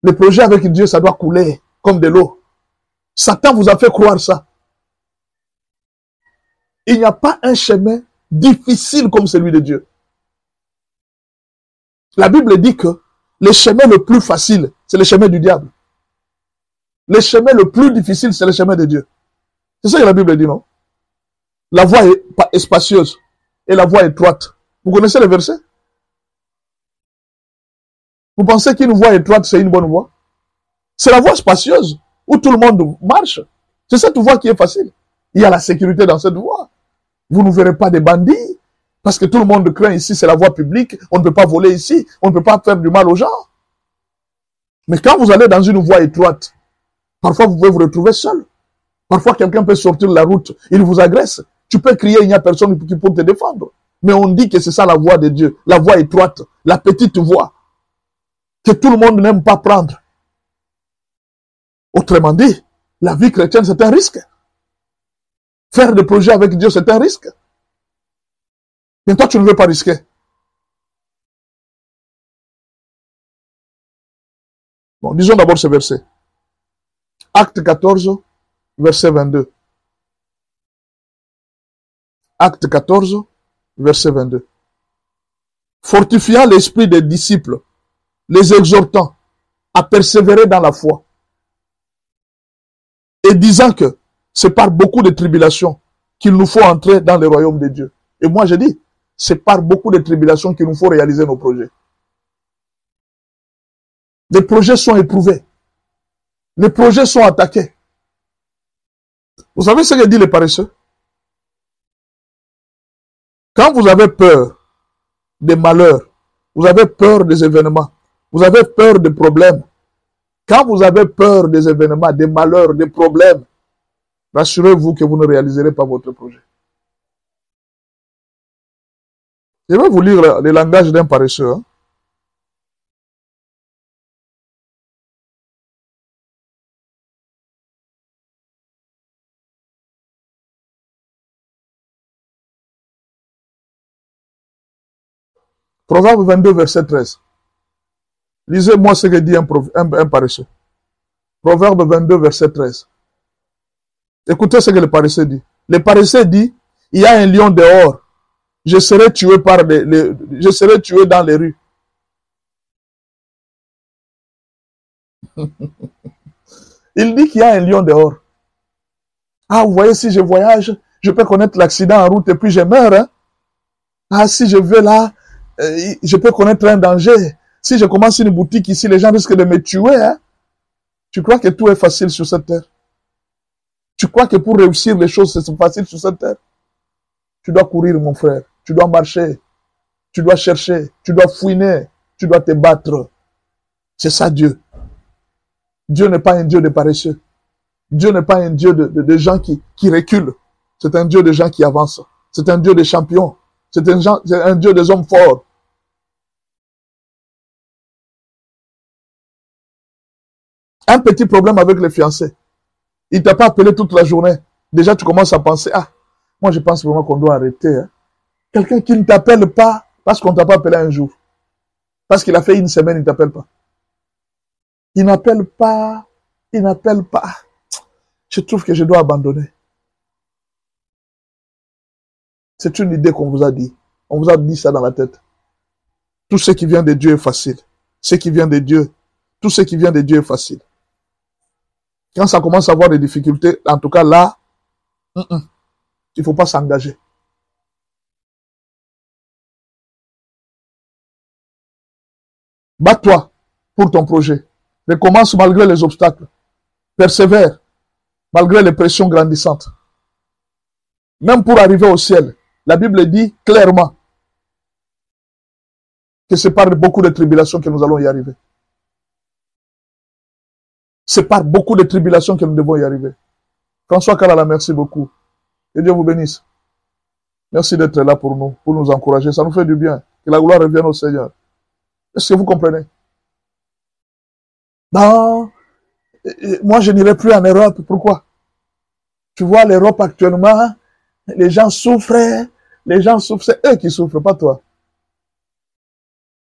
Le projet avec Dieu, ça doit couler comme de l'eau. Satan vous a fait croire ça. Il n'y a pas un chemin difficile comme celui de Dieu. La Bible dit que le chemin le plus facile, c'est le chemin du diable. Le chemin le plus difficile, c'est le chemin de Dieu. C'est ça que la Bible dit, non? La voie est spacieuse et la voie est étroite. Vous connaissez le verset? Vous pensez qu'une voie étroite, c'est une bonne voie? C'est la voie spacieuse où tout le monde marche. C'est cette voie qui est facile. Il y a la sécurité dans cette voie. Vous ne verrez pas des bandits parce que tout le monde craint ici, c'est la voie publique. On ne peut pas voler ici. On ne peut pas faire du mal aux gens. Mais quand vous allez dans une voie étroite, parfois vous pouvez vous retrouver seul. Parfois quelqu'un peut sortir de la route, il vous agresse. Tu peux crier, il n'y a personne qui peut te défendre. Mais on dit que c'est ça la voie de Dieu, la voie étroite, la petite voie, que tout le monde n'aime pas prendre. Autrement dit, la vie chrétienne, c'est un risque. Faire des projets avec Dieu, c'est un risque. Mais toi, tu ne veux pas risquer. Bon, disons d'abord ce verset. Acte 14, verset 22. Acte 14, verset 22. Fortifiant l'esprit des disciples, les exhortant à persévérer dans la foi, et disant que c'est par beaucoup de tribulations qu'il nous faut entrer dans le royaume de Dieu. Et moi je dis, c'est par beaucoup de tribulations qu'il nous faut réaliser nos projets. Les projets sont éprouvés. Les projets sont attaqués. Vous savez ce que dit les paresseux? Quand vous avez peur des malheurs, vous avez peur des événements, vous avez peur des problèmes, quand vous avez peur des événements, des malheurs, des problèmes, rassurez-vous que vous ne réaliserez pas votre projet. Je vais vous lire le langage d'un paresseux. Hein. Proverbe 22, verset 13. Lisez-moi ce que dit un paresseux. Proverbe 22, verset 13. Écoutez ce que le paresseux dit. Le paresseux dit, il y a un lion dehors. Je serai tué je serai tué dans les rues. Il dit qu'il y a un lion dehors. Ah, vous voyez, si je voyage, je peux connaître l'accident en route et puis je meurs. Hein? Ah, si je vais là, je peux connaître un danger. Si je commence une boutique ici, les gens risquent de me tuer. Hein? Tu crois que tout est facile sur cette terre? Tu crois que pour réussir les choses, c'est facile sur cette terre? Tu dois courir, mon frère. Tu dois marcher. Tu dois chercher. Tu dois fouiner. Tu dois te battre. C'est ça Dieu. Dieu n'est pas un Dieu de paresseux. Dieu n'est pas un Dieu de gens qui reculent. C'est un Dieu de gens qui avancent. C'est un Dieu de champions. C'est un Dieu des hommes forts. Un petit problème avec les fiancés. Il ne t'a pas appelé toute la journée. Déjà, tu commences à penser, ah, moi je pense vraiment qu'on doit arrêter. Hein. Quelqu'un qui ne t'appelle pas parce qu'on ne t'a pas appelé un jour. Parce qu'il a fait une semaine, il ne t'appelle pas. Il n'appelle pas. Il n'appelle pas. Je trouve que je dois abandonner. C'est une idée qu'on vous a dit. On vous a dit ça dans la tête. Tout ce qui vient de Dieu est facile. Ce qui vient de Dieu, tout ce qui vient de Dieu est facile. Quand ça commence à avoir des difficultés, en tout cas là, il ne faut pas s'engager. Bats-toi pour ton projet. Recommence malgré les obstacles. Persévère malgré les pressions grandissantes. Même pour arriver au ciel, la Bible dit clairement que c'est par beaucoup de tribulations que nous allons y arriver. C'est par beaucoup de tribulations que nous devons y arriver. François Kalala, merci beaucoup. Que Dieu vous bénisse. Merci d'être là pour nous encourager. Ça nous fait du bien. Que la gloire revienne au Seigneur. Est-ce que vous comprenez? Non, moi je n'irai plus en Europe. Pourquoi? Tu vois, l'Europe actuellement, les gens souffrent. Les gens souffrent. C'est eux qui souffrent, pas toi.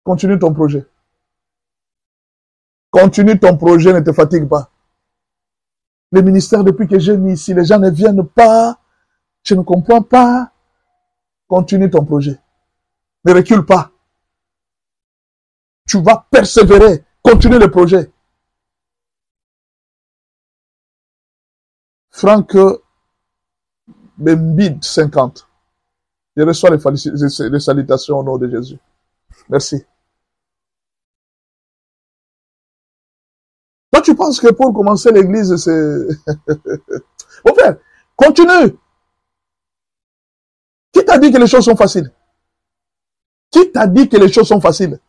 Continue ton projet. Continue ton projet, ne te fatigue pas. Le ministère, depuis que j'ai mis ici, les gens ne viennent pas. Je ne comprends pas. Continue ton projet. Ne recule pas. Tu vas persévérer. Continue le projet. Franck Bembid 50. Je reçois les salutations au nom de Jésus. Merci. Toi, tu penses que pour commencer l'église, c'est... Mon frère, continue. Qui t'a dit que les choses sont faciles? Qui t'a dit que les choses sont faciles?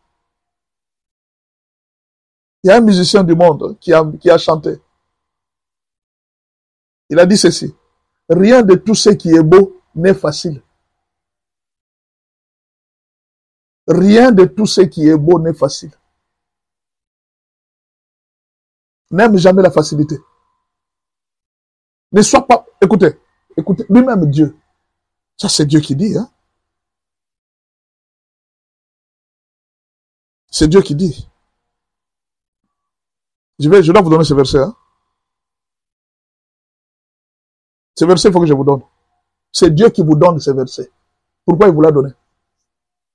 Il y a un musicien du monde qui a chanté. Il a dit ceci. Rien de tout ce qui est beau n'est facile. Rien de tout ce qui est beau n'est facile. N'aime jamais la facilité. Ne sois pas... Écoutez, lui-même Dieu. Ça, c'est Dieu qui dit. Hein? C'est Dieu qui dit. Je dois vous donner ce verset. Hein? Ce verset, il faut que je vous donne. C'est Dieu qui vous donne ce verset. Pourquoi il vous l'a donné?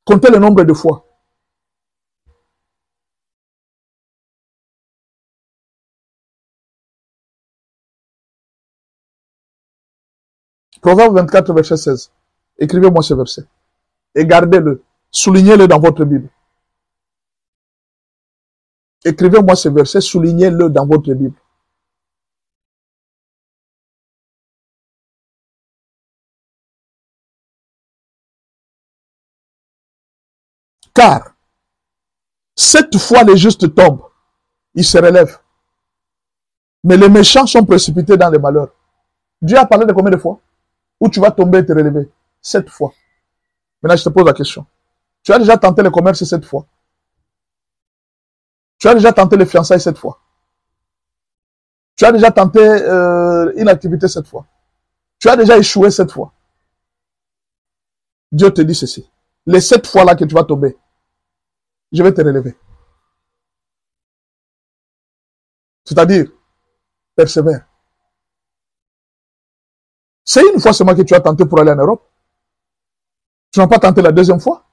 Comptez le nombre de fois. Proverbe 24, verset 16. Écrivez-moi ce verset. Et gardez-le. Soulignez-le dans votre Bible. Écrivez-moi ce verset, soulignez-le dans votre Bible. Car, 7 fois les justes tombent, ils se relèvent. Mais les méchants sont précipités dans les malheurs. Dieu a parlé de combien de fois? Où tu vas tomber et te relever? 7 fois. Maintenant, je te pose la question. Tu as déjà tenté le commerce 7 fois? Tu as déjà tenté les fiançailles 7 fois? Tu as déjà tenté une activité 7 fois? Tu as déjà échoué 7 fois? Dieu te dit ceci. Les 7 fois là que tu vas tomber, je vais te relever. C'est-à-dire, persévère. C'est une fois seulement que tu as tenté pour aller en Europe. Tu n'as pas tenté la deuxième fois.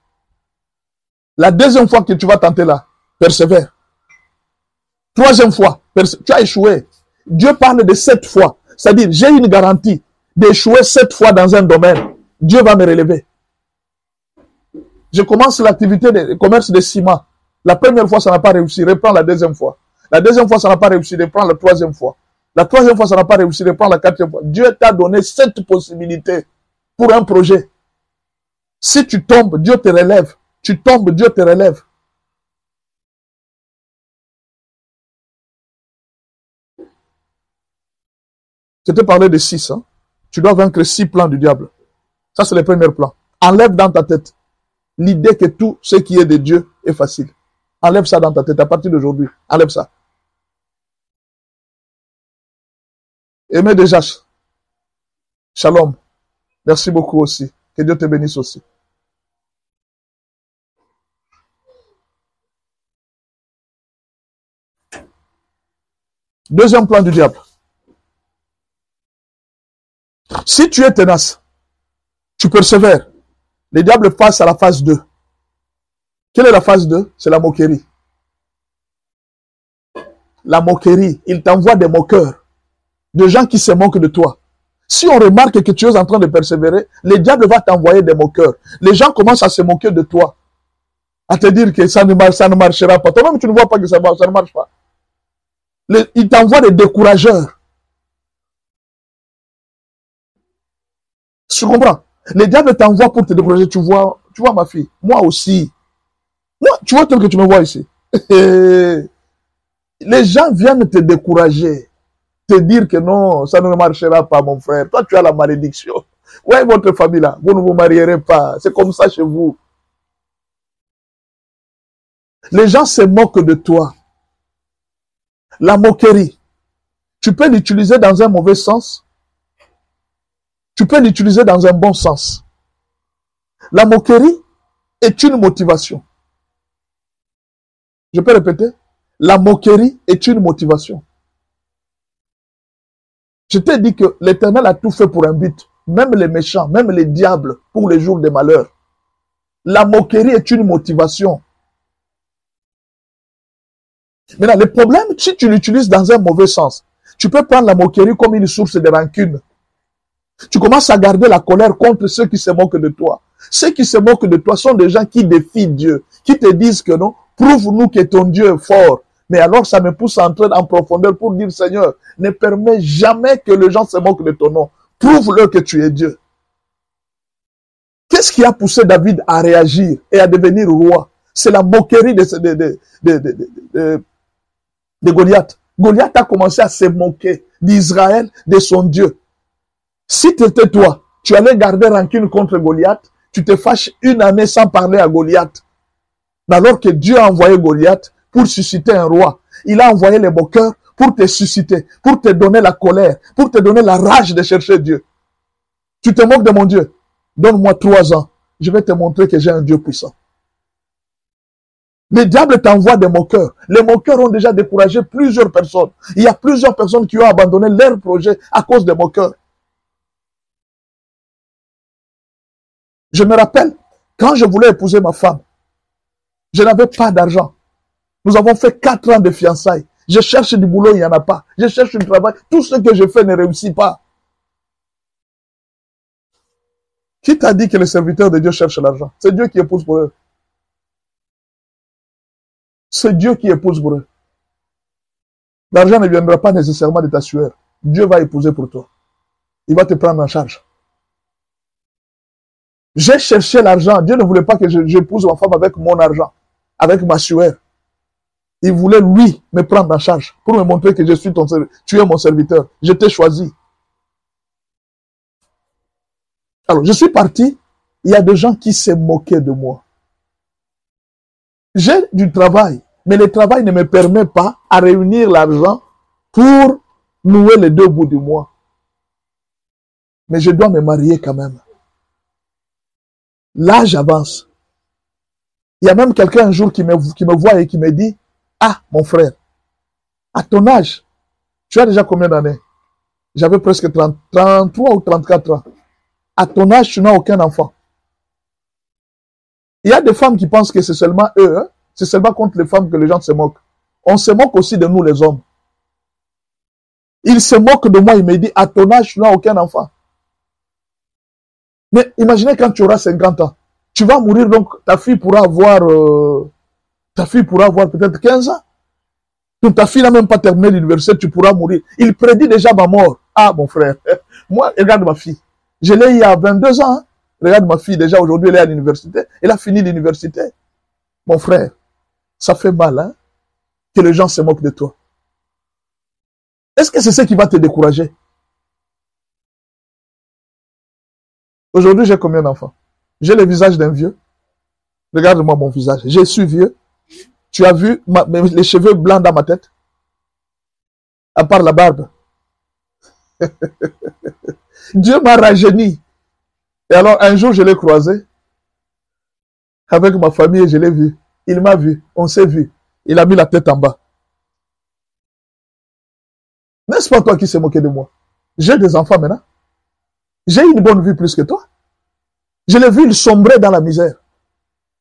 La deuxième fois que tu vas tenter là, persévère. Troisième fois, tu as échoué. Dieu parle de 7 fois. C'est-à-dire, j'ai une garantie d'échouer 7 fois dans un domaine. Dieu va me relever. Je commence l'activité de commerce de ciment. La première fois, ça n'a pas réussi. Reprends la deuxième fois. La deuxième fois, ça n'a pas réussi. Reprends la troisième fois. La troisième fois, ça n'a pas réussi. Reprends la quatrième fois. Dieu t'a donné 7 possibilités pour un projet. Si tu tombes, Dieu te relève. Tu tombes, Dieu te relève. Je te parlais de 6. Hein? Tu dois vaincre 6 plans du diable. Ça, c'est le premier plan. Enlève dans ta tête l'idée que tout ce qui est de Dieu est facile. Enlève ça dans ta tête à partir d'aujourd'hui. Enlève ça. Aimez déjà. Shalom. Merci beaucoup aussi. Que Dieu te bénisse aussi. Deuxième plan du diable. Si tu es tenace, tu persévères, le diable passe à la phase 2. Quelle est la phase 2? C'est la moquerie. La moquerie. Il t'envoie des moqueurs, de gens qui se moquent de toi. Si on remarque que tu es en train de persévérer, le diable va t'envoyer des moqueurs. Les gens commencent à se moquer de toi, à te dire que ça ne marchera pas. Toi-même, tu ne vois pas que ça ne marche pas. Il t'envoie des décourageurs. Tu comprends? Le diable t'envoie pour te décourager. Tu vois ma fille, moi aussi. Moi, tu vois tel que tu me vois ici. Les gens viennent te décourager, te dire que non, ça ne marchera pas, mon frère. Toi, tu as la malédiction. Ouais, votre famille là, vous ne vous marierez pas. C'est comme ça chez vous. Les gens se moquent de toi. La moquerie, tu peux l'utiliser dans un mauvais sens. Tu peux l'utiliser dans un bon sens. La moquerie est une motivation. Je peux répéter? La moquerie est une motivation. Je t'ai dit que l'Éternel a tout fait pour un but. même les méchants, même les diables, pour les jours de malheur. La moquerie est une motivation. Maintenant, le problème, si tu l'utilises dans un mauvais sens, tu peux prendre la moquerie comme une source de rancune. Tu commences à garder la colère contre ceux qui se moquent de toi. Ceux qui se moquent de toi sont des gens qui défient Dieu, qui te disent que non, prouve-nous que ton Dieu est fort. Mais alors, ça me pousse à entrer en profondeur pour dire, Seigneur, ne permets jamais que les gens se moquent de ton nom. Prouve-leur que tu es Dieu. Qu'est-ce qui a poussé David à réagir et à devenir roi? C'est la moquerie de Goliath. Goliath a commencé à se moquer d'Israël, de son Dieu. Si tu étais toi, tu allais garder rancune contre Goliath, tu te fâches une année sans parler à Goliath. Alors que Dieu a envoyé Goliath pour susciter un roi. Il a envoyé les moqueurs pour te susciter, pour te donner la colère, pour te donner la rage de chercher Dieu. Tu te moques de mon Dieu. Donne-moi 3 ans. Je vais te montrer que j'ai un Dieu puissant. Le diable t'envoie des moqueurs. Les moqueurs ont déjà découragé plusieurs personnes. Il y a plusieurs personnes qui ont abandonné leur projet à cause des moqueurs. Je me rappelle, quand je voulais épouser ma femme, je n'avais pas d'argent. Nous avons fait 4 ans de fiançailles. Je cherche du boulot, il n'y en a pas. Je cherche du travail. Tout ce que je fais ne réussit pas. Qui t'a dit que les serviteurs de Dieu cherchent l'argent? C'est Dieu qui épouse pour eux. C'est Dieu qui épouse pour eux. L'argent ne viendra pas nécessairement de ta sueur. Dieu va épouser pour toi. Il va te prendre en charge. J'ai cherché l'argent. Dieu ne voulait pas que j'épouse ma femme avec mon argent, avec ma sueur. Il voulait, lui, me prendre en charge pour me montrer que je suis ton serviteur. Tu es mon serviteur. Je t'ai choisi. Alors, je suis parti. Il y a des gens qui se moquaient de moi. J'ai du travail, mais le travail ne me permet pas à réunir l'argent pour nouer les 2 bouts du mois. Mais je dois me marier quand même. L'âge avance. Il y a même quelqu'un un jour qui me voit et qui me dit, ah, mon frère, à ton âge, tu as déjà combien d'années? J'avais presque 33 ou 34 ans. À ton âge, tu n'as aucun enfant. Il y a des femmes qui pensent que c'est seulement eux, hein? C'est seulement contre les femmes que les gens se moquent. On se moque aussi de nous les hommes. Il se moque de moi, il me dit, à ton âge, tu n'as aucun enfant. Mais imaginez quand tu auras 50 ans. Tu vas mourir, donc ta fille pourra avoir peut-être 15 ans. Donc ta fille n'a même pas terminé l'université, tu pourras mourir. Il prédit déjà ma mort. Ah, mon frère. Moi, regarde ma fille. Je l'ai il y a 22 ans. Hein. Regarde ma fille, déjà aujourd'hui, elle est à l'université. Elle a fini l'université. Mon frère, ça fait mal, hein, que les gens se moquent de toi. Est-ce que c'est ce qui va te décourager? Aujourd'hui, j'ai combien d'enfants? J'ai le visage d'un vieux. Regarde-moi mon visage. Je suis vieux. Tu as vu les cheveux blancs dans ma tête? À part la barbe. Dieu m'a rajeuni. Et alors, un jour, je l'ai croisé avec ma famille et je l'ai vu. Il m'a vu. On s'est vu. Il a mis la tête en bas. N'est-ce pas toi qui s'est moqué de moi? J'ai des enfants maintenant. J'ai une bonne vie plus que toi. Je l'ai vu, il sombrait dans la misère.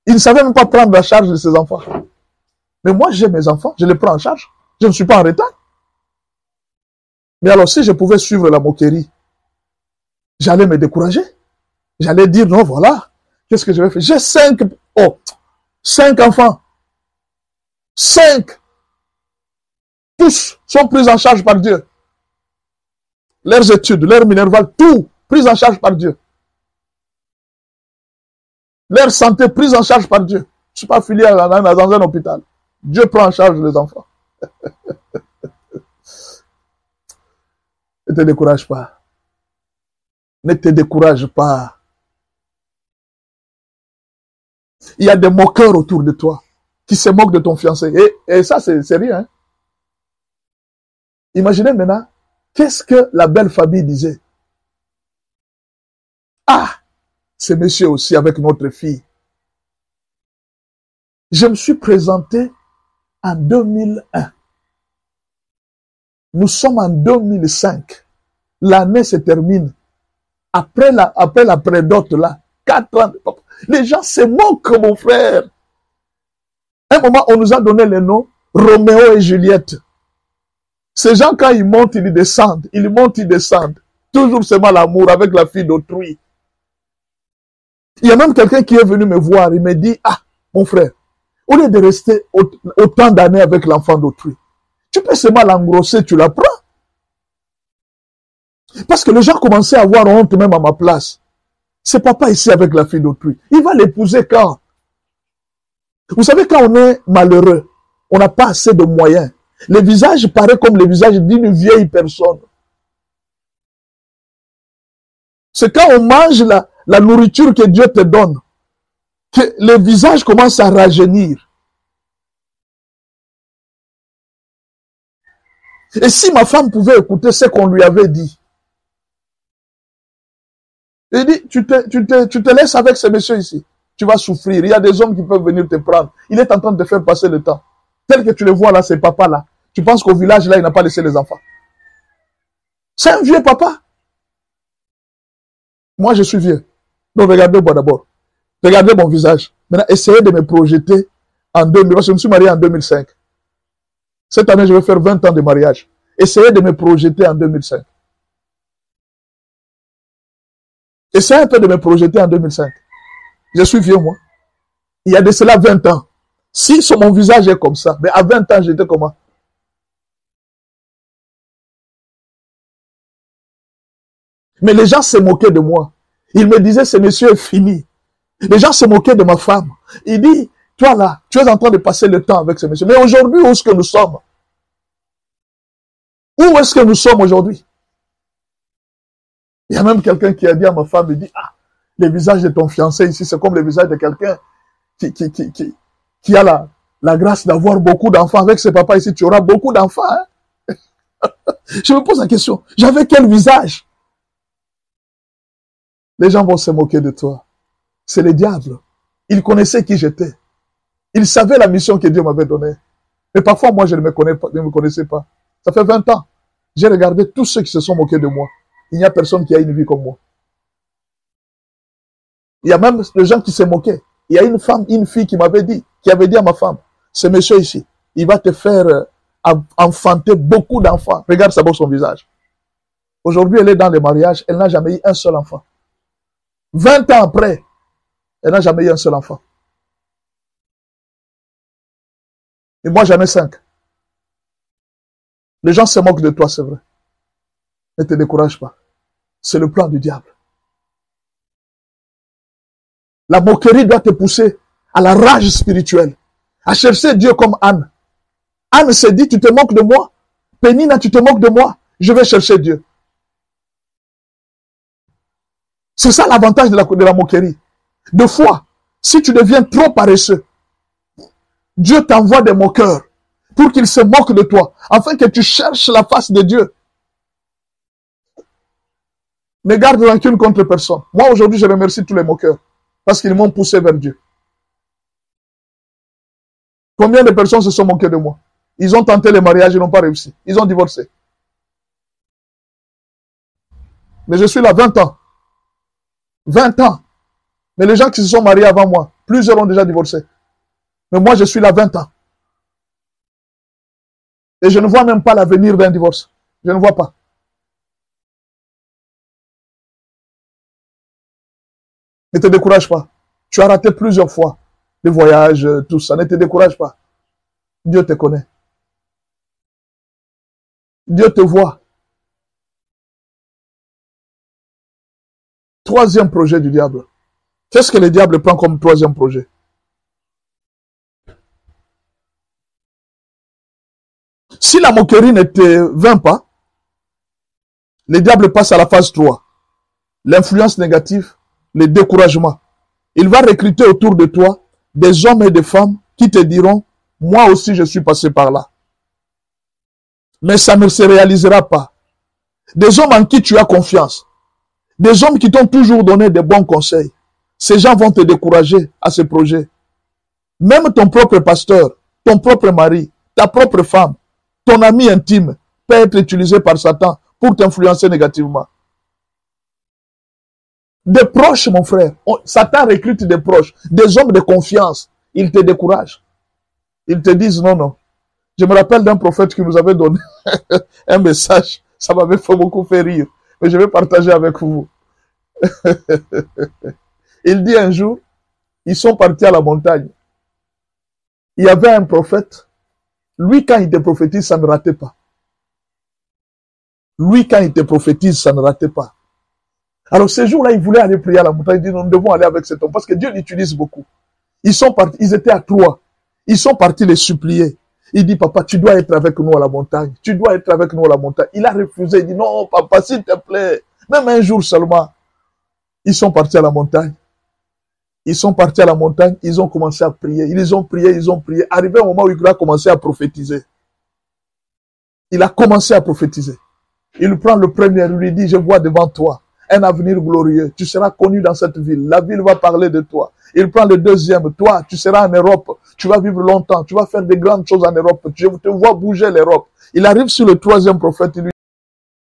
Il ne savait même pas prendre la charge de ses enfants. Mais moi, j'ai mes enfants, je les prends en charge. Je ne suis pas en retard. Mais alors, si je pouvais suivre la moquerie, j'allais me décourager. J'allais dire, non, voilà, qu'est-ce que je vais faire? J'ai 5 enfants. 5. Tous sont pris en charge par Dieu. Leurs études, leur minerval, tout pris en charge par Dieu. Leur santé prise en charge par Dieu. Je ne suis pas affilié dans un hôpital. Dieu prend en charge les enfants. Ne te décourage pas. Ne te décourage pas. Il y a des moqueurs autour de toi qui se moquent de ton fiancé. Et ça, c'est rien. Hein? Imaginez maintenant, qu'est-ce que la belle famille disait? Ah, c'est monsieur aussi avec notre fille. Je me suis présenté en 2001. Nous sommes en 2005. L'année se termine. après la prédote là, 4 ans, les gens se moquent, mon frère. À un moment, on nous a donné les noms Roméo et Juliette. Ces gens, quand ils montent, ils descendent. Ils montent, ils descendent. Toujours seulement l'amour avec la fille d'autrui. Il y a même quelqu'un qui est venu me voir. Il me dit, ah, mon frère, au lieu de rester autant d'années avec l'enfant d'autrui, tu peux seulement l'engrosser, tu la prends. Parce que les gens commençaient à avoir honte même à ma place. C'est papa ici avec la fille d'autrui. Il va l'épouser quand? Vous savez, quand on est malheureux, on n'a pas assez de moyens. Le visage paraît comme le visage d'une vieille personne. C'est quand on mange la nourriture que Dieu te donne que le visage commence à rajeunir. Et si ma femme pouvait écouter ce qu'on lui avait dit, il dit, tu te laisses avec ce monsieur ici. Tu vas souffrir. Il y a des hommes qui peuvent venir te prendre. Il est en train de te faire passer le temps. Tel que tu le vois là, c'est papa là. Tu penses qu'au village là, il n'a pas laissé les enfants. C'est un vieux papa. Moi, je suis vieux. Donc, regardez-moi d'abord. Regardez mon visage. Maintenant, essayez de me projeter en 2000. Parce que je me suis marié en 2005. Cette année, je vais faire 20 ans de mariage. Essayez de me projeter en 2005. Essayez un peu de me projeter en 2005. Je suis vieux, moi. Il y a de cela 20 ans. Si mon visage est comme ça, mais à 20 ans, j'étais comment? Mais les gens se moquaient de moi. Ils me disaient, ce monsieur est fini. Les gens se moquaient de ma femme. Il dit, toi là, tu es en train de passer le temps avec ce monsieur. Mais aujourd'hui, où est-ce que nous sommes? Où est-ce que nous sommes aujourd'hui? Il y a même quelqu'un qui a dit à ma femme, il dit, ah, le visage de ton fiancé ici, c'est comme le visage de quelqu'un qui a la grâce d'avoir beaucoup d'enfants. Avec ses papas ici, tu auras beaucoup d'enfants. Hein? Je me pose la question, j'avais quel visage? Les gens vont se moquer de toi. C'est le diable. Il connaissait qui j'étais. Il savait la mission que Dieu m'avait donnée. Mais parfois, moi, je ne me connaissais pas. Ça fait 20 ans. J'ai regardé tous ceux qui se sont moqués de moi. Il n'y a personne qui a une vie comme moi. Il y a même des gens qui se moquaient. Il y a une fille qui avait dit à ma femme, ce monsieur ici, il va te faire enfanter beaucoup d'enfants. Regarde d'abord son visage. Aujourd'hui, elle est dans le mariage, elle n'a jamais eu un seul enfant. 20 ans après, elle n'a jamais eu un seul enfant. Et moi, j'en ai 5. Les gens se moquent de toi, c'est vrai. Ne te décourage pas. C'est le plan du diable. La moquerie doit te pousser à la rage spirituelle, à chercher Dieu comme Anne. Anne s'est dit, tu te moques de moi. Pénina, tu te moques de moi. Je vais chercher Dieu. C'est ça l'avantage de la moquerie. Deux fois, si tu deviens trop paresseux, Dieu t'envoie des moqueurs pour qu'ils se moquent de toi, afin que tu cherches la face de Dieu. Ne garde rancune contre personne. Moi, aujourd'hui, je remercie tous les moqueurs, parce qu'ils m'ont poussé vers Dieu. Combien de personnes se sont moquées de moi? Ils ont tenté le mariage, ils n'ont pas réussi. Ils ont divorcé. Mais je suis là 20 ans. 20 ans. Mais les gens qui se sont mariés avant moi, plusieurs ont déjà divorcé. Mais moi, je suis là 20 ans. Et je ne vois même pas l'avenir d'un divorce. Je ne vois pas. Ne te décourage pas. Tu as raté plusieurs fois les voyages, tout ça. Ne te décourage pas. Dieu te connaît. Dieu te voit. Troisième projet du diable. Qu'est-ce que le diable prend comme troisième projet? Si la moquerie ne te vint pas, le diable passe à la phase 3. L'influence négative, le découragement. Il va recruter autour de toi des hommes et des femmes qui te diront, moi aussi je suis passé par là. Mais ça ne se réalisera pas. Des hommes en qui tu as confiance. Des hommes qui t'ont toujours donné des bons conseils. Ces gens vont te décourager à ce projet. Même ton propre pasteur, ton propre mari, ta propre femme, ton ami intime peut être utilisé par Satan pour t'influencer négativement. Des proches, mon frère. Satan recrute des proches, des hommes de confiance. Ils te découragent. Ils te disent non, non. Je me rappelle d'un prophète qui nous avait donné un message. Ça m'avait fait beaucoup fait rire. Mais je vais partager avec vous. Il dit un jour, ils sont partis à la montagne. Il y avait un prophète. Lui, quand il te prophétise, ça ne ratait pas. Lui, quand il te prophétise, ça ne ratait pas. Alors, ce jour-là, il voulait aller prier à la montagne. Il dit, nous devons aller avec cet homme. Parce que Dieu l'utilise beaucoup. Ils sont partis, ils étaient à 3. Ils sont partis les supplier. Il dit, papa, tu dois être avec nous à la montagne. Tu dois être avec nous à la montagne. Il a refusé. Il dit, non, papa, s'il te plaît. Même un jour seulement. Ils sont partis à la montagne. Ils sont partis à la montagne. Ils ont commencé à prier. Ils ont prié, ils ont prié. Arrivé au moment où il a commencé à prophétiser. Il a commencé à prophétiser. Il prend le premier, il lui dit, je vois devant toi un avenir glorieux. Tu seras connu dans cette ville. La ville va parler de toi. Il prend le deuxième. Toi, tu seras en Europe. Tu vas vivre longtemps. Tu vas faire de grandes choses en Europe. Je te vois bouger l'Europe. Il arrive sur le troisième prophète. Il lui